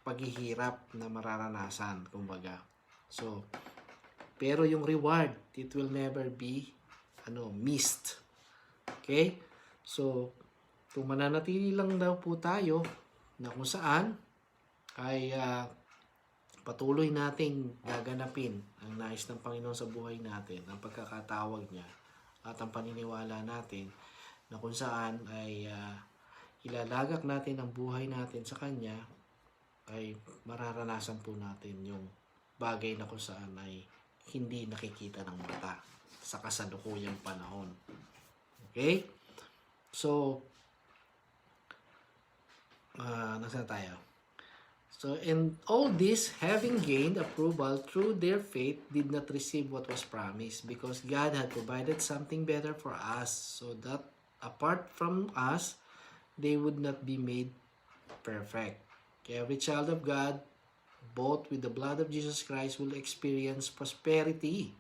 paghihirap na mararanasan, kumbaga. So, pero yung reward, it will never be missed. Okay? So, kung mananatili lang daw po tayo na kung saan ay patuloy nating gaganapin ang nais ng Panginoon sa buhay natin, ang pagkakatawag niya at ang paniniwala natin na kung saan ay ilalagak natin ang buhay natin sa Kanya, ay mararanasan po natin yung bagay na kung saan ay hindi nakikita ng mata sa kasalukuyang panahon. Okay? So, nasaan tayo? So, and all this, having gained approval through their faith, did not receive what was promised, because God had provided something better for us, so that apart from us, they would not be made perfect. Kaya every child of God, bought with the blood of Jesus Christ, will experience prosperity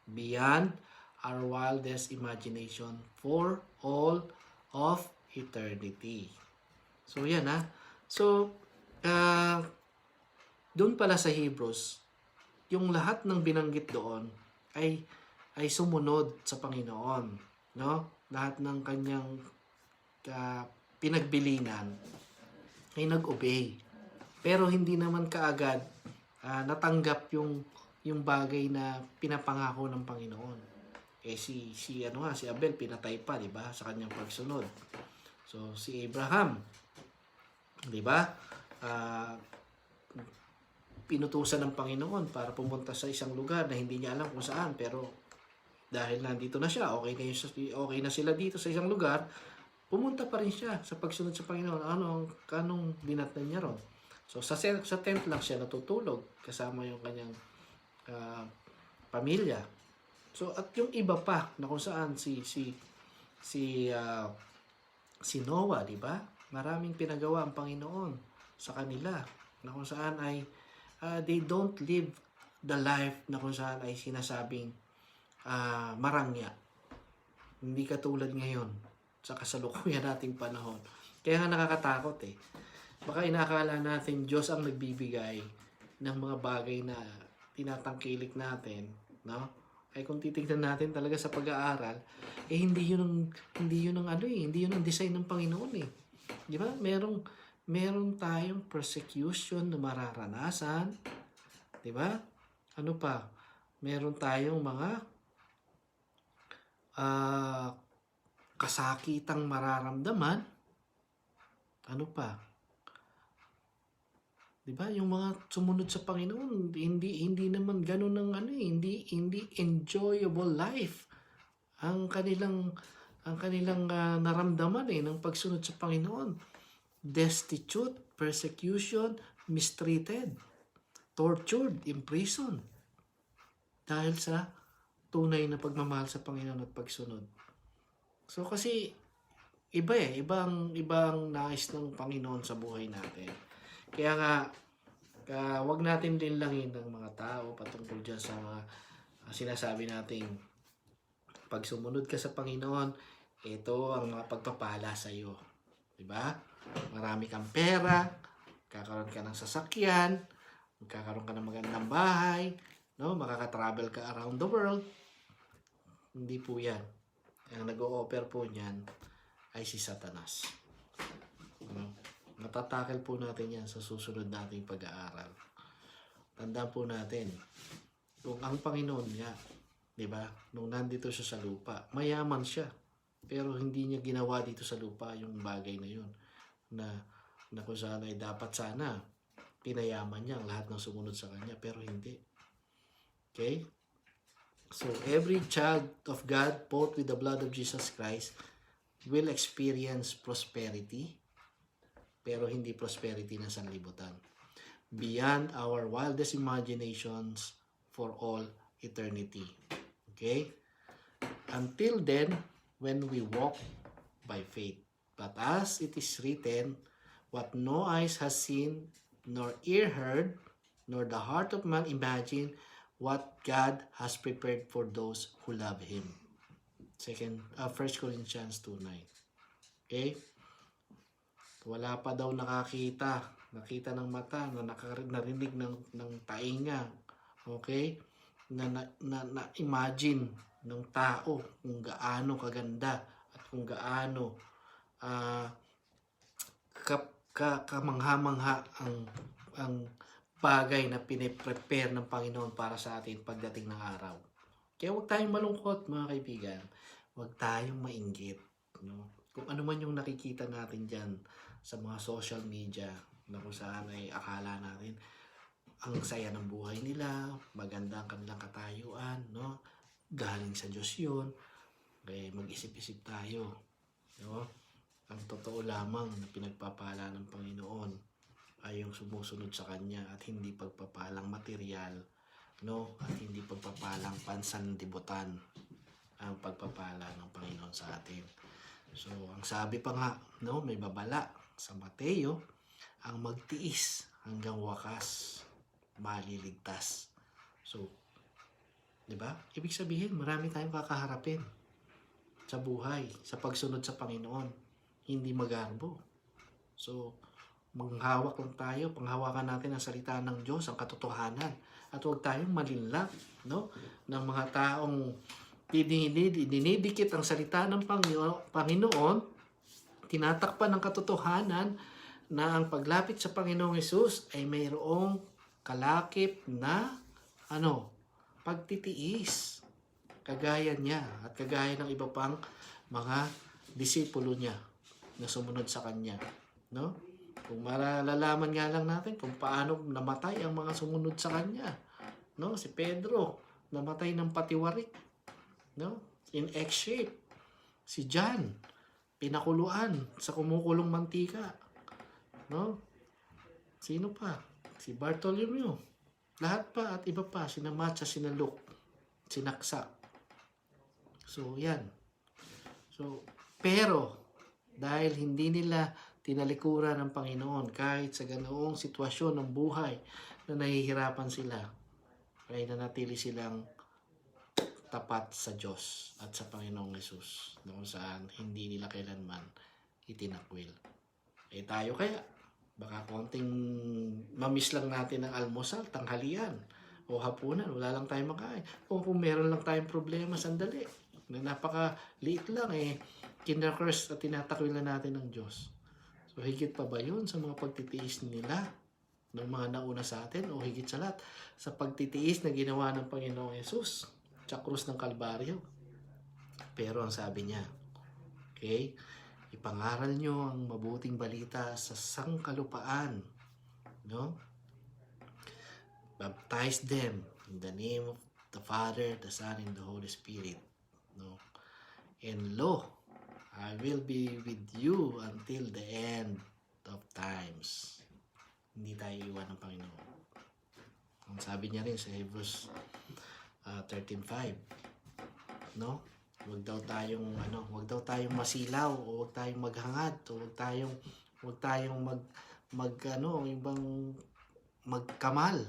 beyond our wildest imagination for all of eternity. So, yan ha. So, doon pala sa Hebrews, yung lahat ng binanggit doon ay sumunod sa Panginoon, no? Lahat ng kanyang pinagbilinan ay nag-obey. Pero hindi naman kaagad natanggap yung bagay na pinapangako ng Panginoon. Si Abel pinatay pa, 'di ba? Sa kanyang pagsunod. So si Abraham, 'di ba? Pinutusan ng Panginoon para pumunta sa isang lugar na hindi niya alam kung saan, pero dahil nandito na siya, okay na sila dito sa isang lugar, pumunta pa rin siya sa pagsunod sa Panginoon. Anong dinatnan niya ron? So sa tent lang siya natutulog kasama yung kanyang pamilya. So at yung iba pa na kung saan si Noah, di ba? Maraming pinagawa ang Panginoon sa kanila na kung saan ay they don't live the life na kung saan ay sinasabing marangya. Hindi katulad ngayon sa kasalukuyan nating panahon. Kaya nga nakakatakot eh. Baka inakala natin Diyos ang nagbibigay ng mga bagay na tinatangkilik natin, no? Ay kung titingnan natin talaga sa pag-aaral, hindi yun ang design ng Panginoon eh. Di ba? Meron tayong persecution na mararanasan, di ba? Ano pa? Meron tayong mga kasakitang mararamdaman. Ano pa? Diba? Yung mga sumunod sa Panginoon, hindi naman ganun ng hindi enjoyable life ang kanilang naramdaman ng pagsunod sa Panginoon. Destitute, persecution, mistreated, tortured, imprisoned dahil sa tunay na pagmamahal sa Panginoon at pagsunod. So kasi ibang nais ng Panginoon sa buhay natin. Kaya nga, wag natin linlangin ng mga tao patungkol dyan sa mga sinasabi nating pag sumunod ka sa Panginoon, ito ang mga pagpapala sa iyo. Diba? Marami kang pera, kakaroon ka ng sasakyan, magkakaroon ka ng magandang bahay, no? Makaka-travel ka around the world. Hindi po yan. Ang nag-o-offer po niyan ay si Satanas. Matatakil po natin yan sa susunod nating pag-aaral. Tandaan po natin, kung ang Panginoon niya, di ba, nung nandito siya sa lupa, mayaman siya. Pero hindi niya ginawa dito sa lupa yung bagay na yun. Na kung saan ay dapat sana, pinayaman niya ang lahat ng sumunod sa kanya. Pero hindi. Okay? So, every child of God, bought with the blood of Jesus Christ, will experience prosperity, pero hindi prosperity na sanlibutan. Beyond our wildest imaginations for all eternity. Okay? Until then, when we walk by faith. But as it is written, what no eyes has seen, nor ear heard, nor the heart of man imagined, what God has prepared for those who love Him. 1 Corinthians 2:9. Okay? Wala pa daw nakita ng mata, narinig ng tainga, okay? Na-imagine ng tao kung gaano kaganda at kung gaano kamangha-mangha ang bagay na piniprepare ng Panginoon para sa atin pagdating ng araw. Kaya huwag tayong malungkot, mga kaibigan. Huwag tayong mainggit, no? Kung ano man yung nakikita natin dyan sa mga social media na kung saan ay akala natin ang saya ng buhay nila, maganda ang kanilang katayuan, no? Galing sa Diyos yun. Kaya mag-isip-isip tayo, no? Ang totoo lamang na pinagpapala ng Panginoon ay yung sumusunod sa Kanya at hindi pagpapalang material, no? At hindi pagpapalang pansanlibutan ang pagpapala ng Panginoon sa atin. So, ang sabi pa nga, no, may babala sa Mateo ang magtiis hanggang wakas maliligtas. So, di ba? Ibig sabihin, marami tayong kakaharapin sa buhay, sa pagsunod sa Panginoon. Hindi magarbo. So, manghawak lang tayo, panghawakan natin ang salita ng Diyos, ang katotohanan. At huwag tayong malinlang, no? Ng mga taong dinidikit ang salita ng Panginoon, tinatakpan ng katotohanan na ang paglapit sa Panginoong Hesus ay mayroong kalakip na pagtitiis. Kagaya niya at kagaya ng iba pang mga disipulo niya na sumunod sa kanya. No? Kung malalaman nga lang natin kung paano namatay ang mga sumunod sa kanya. No? Si Pedro, namatay ng patiwarik. No? In X-shape. Si John, pinakuluan sa kumukulong mantika. No? Sino pa? Si Bartholomew. Lahat pa at iba pa. Sina Matsa, sina Luke, sinaksak. So, yan. So, pero, dahil hindi nila tinalikuran ng Panginoon kahit sa ganoong sitwasyon ng buhay na nahihirapan sila, ay nanatili silang tapat sa Diyos at sa Panginoong Hesus, na kung saan hindi nila kailanman itinakwil. Eh tayo kaya, baka konting mamiss lang natin ng almusal, tanghalian, o hapunan, wala lang tayong makain. Kung meron lang tayong problema, sandali, na napaka-liit lang kinakurs at tinatakwil na natin ng Diyos. So higit pa ba yun sa mga pagtitiis nila ng mga nauna sa atin, o higit sa lahat sa pagtitiis na ginawa ng Panginoong Hesus sa krus ng Kalbaryo? Pero ang sabi niya, okay, ipangaral nyo ang mabuting balita sa sangkalupaan, no? Baptize them in the name of the Father, the Son, and the Holy Spirit, no? And lo, I will be with you until the end of times. Hindi tayo iwan ng Panginoon. Ang sabi niya rin sa Hebrews 13:5, no? Huwag daw tayong masilaw, o huwag tayong maghangad, o huwag tayong magkamal,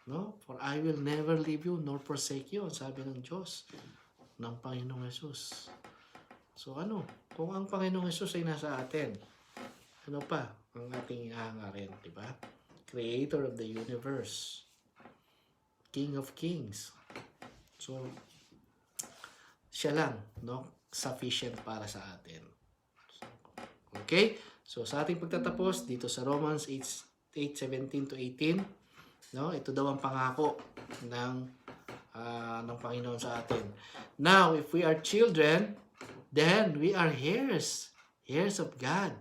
no? For I will never leave you nor forsake you, sabi ng Diyos, ng Panginoong Hesus. So kung ang Panginoong Hesus ay nasa atin, ano pa ang ating ihangarin, di ba? Creator of the universe, King of Kings. So, siya lang, no? Sufficient para sa atin. Okay? So, sa ating pagtatapos dito sa Romans 8:17-18, no? Ito daw ang pangako ng Panginoon sa atin. Now, if we are children, then we are heirs of God,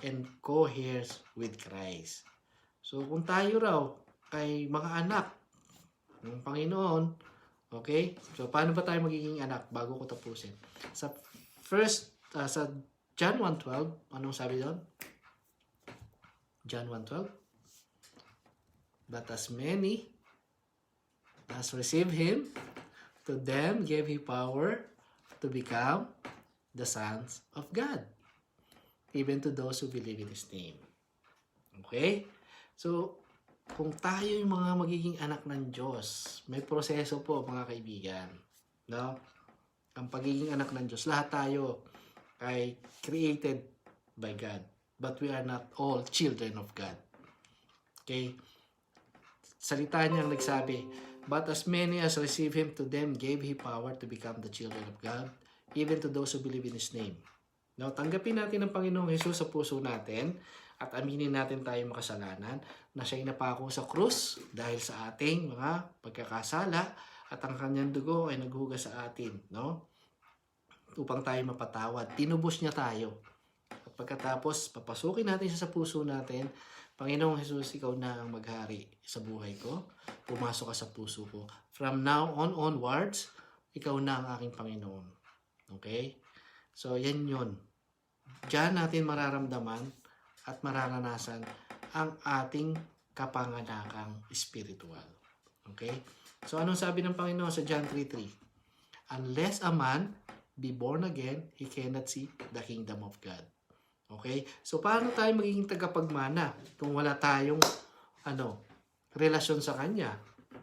and co-heirs with Christ. So, kung tayo raw ay mga anak ng Panginoon, okay? So, paano ba tayo magiging anak? Bago ko tapusin. Sa John 1:12, anong sabi doon? John 1:12. But as many as receive Him, to them gave He power to become the sons of God, even to those who believe in His name. Okay? So, kung tayo yung mga magiging anak ng Diyos, may proseso po, mga kaibigan. No? Ang pagiging anak ng Diyos, lahat tayo ay created by God. But we are not all children of God. Okay? Salita niyang nagsabi, but as many as receive Him, to them gave He power to become the children of God, even to those who believe in His name. No, tanggapin natin ang Panginoong Hesus sa puso natin at aminin natin tayong makasalanan na siya'y napako sa krus dahil sa ating mga pagkakasala at ang kanyang dugo ay naghugas sa atin, no? Upang tayo mapatawad. Tinubos niya tayo. At pagkatapos, papasukin natin siya sa puso natin. Panginoong Hesus, ikaw na ang maghari sa buhay ko. Pumasok ka sa puso ko. From now onwards, ikaw na ang aking Panginoon. Okay? So, yan yun. Diyan natin mararamdaman at mararanasan ang ating kapanganakang spiritual. Okay? So, anong sabi ng Panginoon sa John 3:3? Unless a man be born again, he cannot see the kingdom of God. Okay? So, paano tayo magiging tagapagmana kung wala tayong relasyon sa Kanya?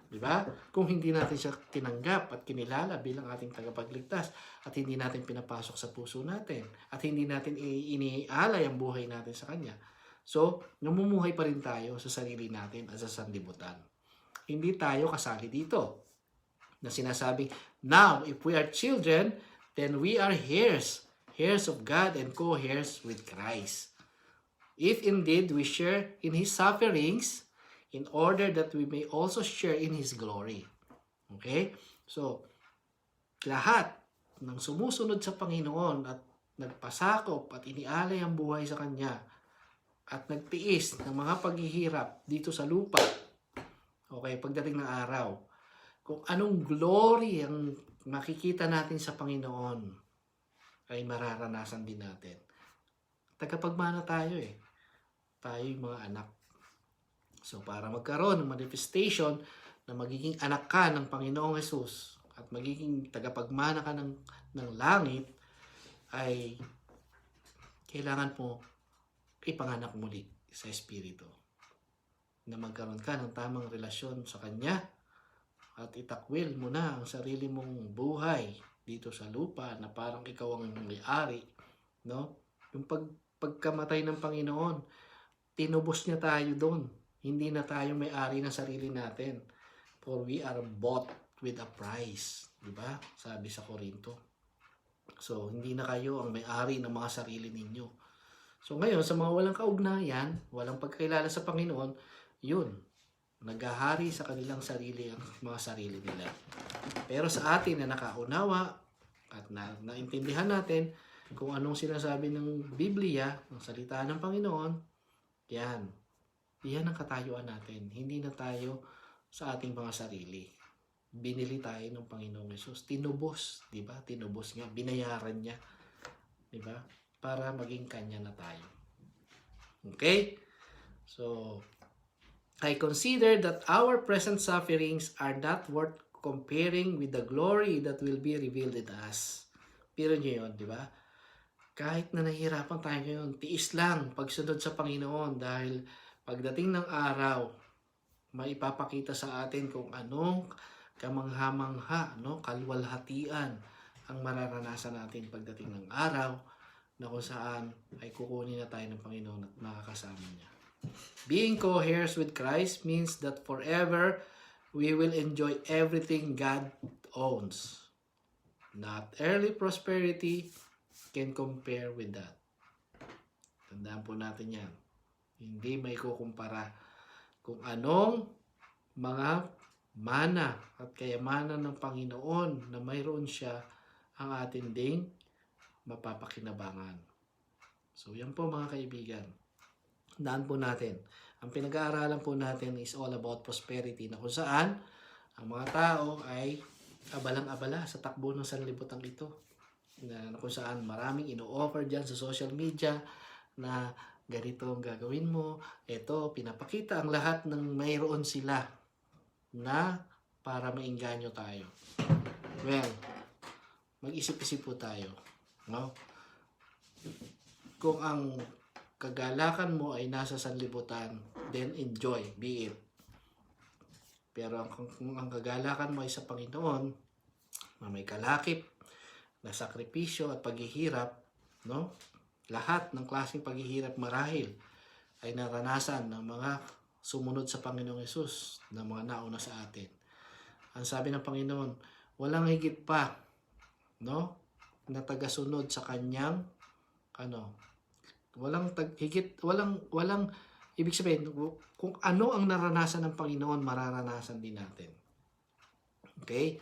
Di ba? Kung hindi natin siya tinanggap at kinilala bilang ating tagapagligtas at hindi natin pinapasok sa puso natin at hindi natin inialay ang buhay natin sa Kanya. So, namumuhay pa rin tayo sa sarili natin at sa sanlibutan. Hindi tayo kasali dito. Na sinasabing, now, if we are children, then we are heirs of God and co-heirs with Christ. If indeed we share in His sufferings, in order that we may also share in His glory. Okay? So, lahat ng sumusunod sa Panginoon at nagpasakop at inialay ang buhay sa Kanya at nagtiis ng mga paghihirap dito sa lupa, okay, pagdating ng araw, kung anong glory ang makikita natin sa Panginoon, ay mararanasan din natin. Tagapagmana tayo eh. Tayo yung mga anak. So, para magkaroon ng manifestation na magiging anak ka ng Panginoong Hesus at magiging tagapagmana ka ng langit, ay kailangan mo ipanganak muli sa Espiritu. Na magkaroon ka ng tamang relasyon sa Kanya at itakwil mo na ang sarili mong buhay dito sa lupa na parang ikaw ang may-ari, no? Yung pagkamatay ng Panginoon, tinubos niya tayo doon. Hindi na tayo may-ari ng sarili natin. For we are bought with a price. Diba? Sabi sa Korinto. So, hindi na kayo ang may-ari ng mga sarili ninyo. So, ngayon, sa mga walang kaugnayan, walang pagkakilala sa Panginoon, yun, naghahari sa kanilang sarili ang mga sarili nila. Pero sa atin na nakaunawa at naintindihan natin kung anong sinasabi ng Biblia, ng salita ng Panginoon, yan ang katayuan natin. Hindi na tayo sa ating mga sarili. Binili tayo ng Panginoong Hesus. Tinubos, di ba? Tinubos niya, binayaran niya, di ba? Para maging Kanya na tayo. Okay? So, I consider that our present sufferings are not worth comparing with the glory that will be revealed in us. Pero nyo yun, di ba? Kahit na nahihirapan tayo ngayon, tiis lang pagsunod sa Panginoon dahil pagdating ng araw, maipapakita sa atin kung anong kamangha-mangha, no? Kalwalhatian ang mararanasan natin pagdating ng araw na kung saan ay kukunin na tayo ng Panginoon at makakasama niya. Being co-heirs with Christ means that forever we will enjoy everything God owns. Not earthly prosperity can compare with that. Tandaan po natin yan. Hindi may kukumpara kung anong mga mana at kayamanan ng Panginoon na mayroon siya ang atin ding mapapakinabangan. So yan po mga kaibigan. Tandaan po natin, ang pinag-aaralan po natin is all about prosperity na kung saan ang mga tao ay abalang-abala sa takbo ng sanlibutan ito. Na kung saan maraming ino-offer dyan sa social media na ganito ang gagawin mo. Ito, pinapakita ang lahat ng mayroon sila na para maingganyo tayo. Well, mag-isip-isip po tayo. No? Kung ang kagalakan mo ay nasa sanlibutan, then enjoy, be it. Pero kung ang kagalakan mo ay sa Panginoon, na may kalakip, na sakripisyo at paghihirap, no? Lahat ng klaseng paghihirap marahil ay naranasan ng mga sumunod sa Panginoong Hesus, na mga nauna sa atin. Ang sabi ng Panginoon, walang higit pa, no? Na tagasunod sa kanyang walang ibig sabihin, kung ano ang naranasan ng Panginoon, mararanasan din natin. Okay?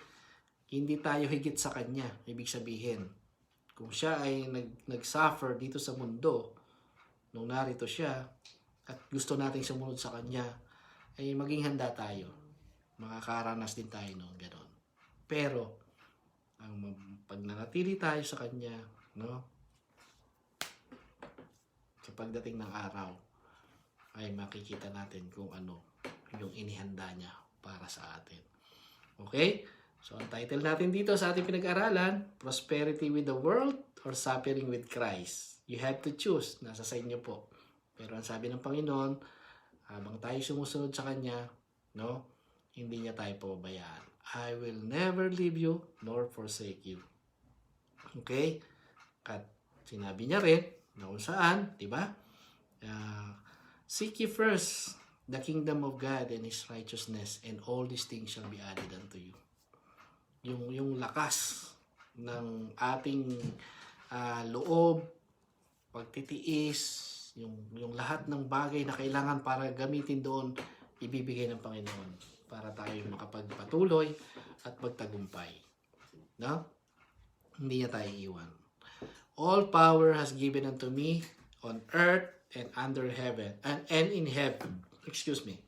Hindi tayo higit sa Kanya. Ibig sabihin, kung siya ay nag-suffer dito sa mundo, nung narito siya, at gusto nating sumunod sa Kanya, ay maging handa tayo. Makakaranas din tayo noon, gano'n. Pero, pag nanatili tayo sa Kanya, no? Sa pagdating ng araw, ay makikita natin kung ano yung inihanda niya para sa atin. Okay? So, ang title natin dito sa ating pinag-aralan, Prosperity with the World or Suffering with Christ. You have to choose. Nasa sa inyo po. Pero ang sabi ng Panginoon, habang tayo sumusunod sa Kanya, no, hindi niya tayo pababayaan. I will never leave you nor forsake you. Okay? At sinabi niya rin na kung saan, di ba? Seek ye first the kingdom of God and His righteousness, and all these things shall be added unto you. Yung lakas ng ating loob, pagtitiis, yung lahat ng bagay na kailangan para gamitin doon, ibibigay ng Panginoon para tayo makapagpatuloy at magtagumpay. No? Hindi niya tayo iwan. All power has given unto me on earth and under heaven and in heaven. Excuse me.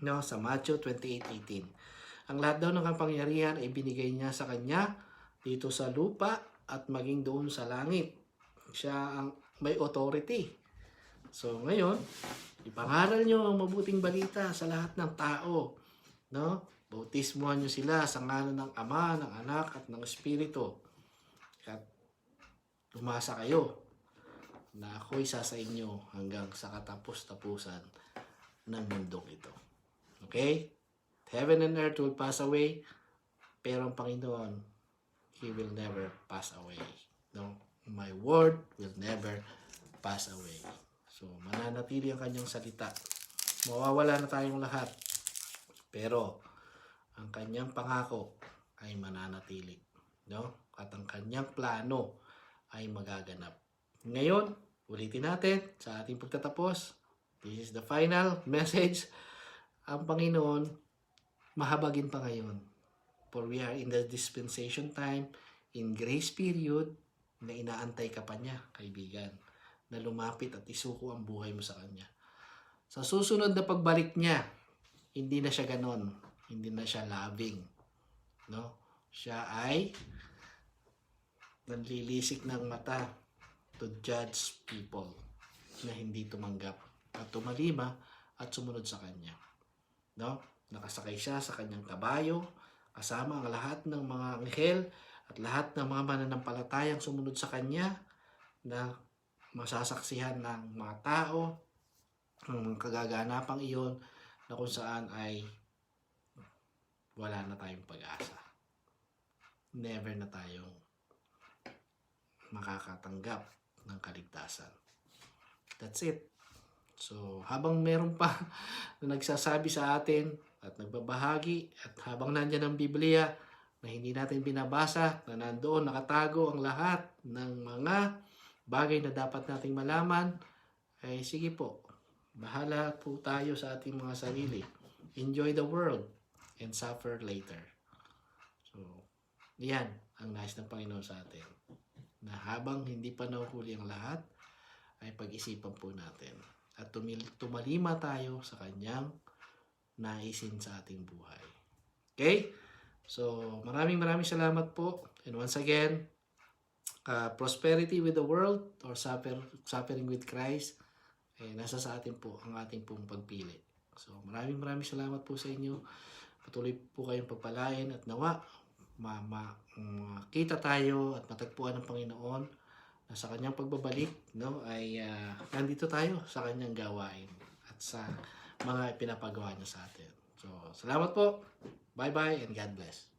No, sa Matthew 28:18. Ang lahat daw ng kapangyarihan ay binigay niya sa kanya dito sa lupa at maging doon sa langit. Siya ang may authority. So ngayon, ipangaral nyo ang mabuting balita sa lahat ng tao. No? Bautismuhan nyo sila sa ngalan ng Ama, ng Anak, at ng Espiritu. At umasa kayo na ako'y sa inyo hanggang sa katapos-tapusan ng mundong ito. Okay? Heaven and earth will pass away, pero ang Panginoon, He will never pass away. No? My word will never pass away. So, mananatili ang kanyang salita. Mawawala na tayong lahat. Pero, ang kanyang pangako ay mananatili. No? At ang kanyang plano ay magaganap. Ngayon, ulitin natin sa ating pagtatapos. This is the final message. Ang Panginoon, mahabagin pa ngayon. For we are in the dispensation time, in grace period, na inaantay ka pa niya, kaibigan, na lumapit at isuko ang buhay mo sa Kanya. Sa susunod na pagbalik niya, hindi na siya ganon. Hindi na siya loving. No? Siya ay nanlilisik ng mata to judge people na hindi tumanggap at tumalima at sumunod sa Kanya. No? Nakasakay siya sa Kanyang kabayo, kasama ang lahat ng mga anghel at lahat ng mga mananampalatayang sumunod sa Kanya na masasaksihan ng mga tao ng kagaganapang iyon na kung saan ay wala na tayong pag-asa. Never na tayong makakatanggap ng kaligtasan. That's it. So, habang meron pa na nagsasabi sa atin at nagbabahagi at habang nandyan ang Biblia na hindi natin binabasa, na nandoon nakatago ang lahat ng mga bagay na dapat nating malaman, ay sige po, bahala po tayo sa ating mga sarili. Enjoy the world and suffer later. So, yan ang nais ng Panginoon sa atin. Na habang hindi pa nahuhuli ang lahat, ay pag-isipan po natin. At tumalima tayo sa Kanyang naisin sa ating buhay. Okay? So, maraming salamat po. And once again, prosperity with the world or suffering with Christ, nasa sa atin po ang ating pong pagpili. So, maraming salamat po sa inyo. Patuloy po kayong pagpalain at nawa makita tayo at matagpuan ng Panginoon na sa Kanyang pagbabalik, no, ay nandito tayo sa Kanyang gawain at sa mga pinapagawa niya sa atin. So, salamat po. Bye-bye and God bless.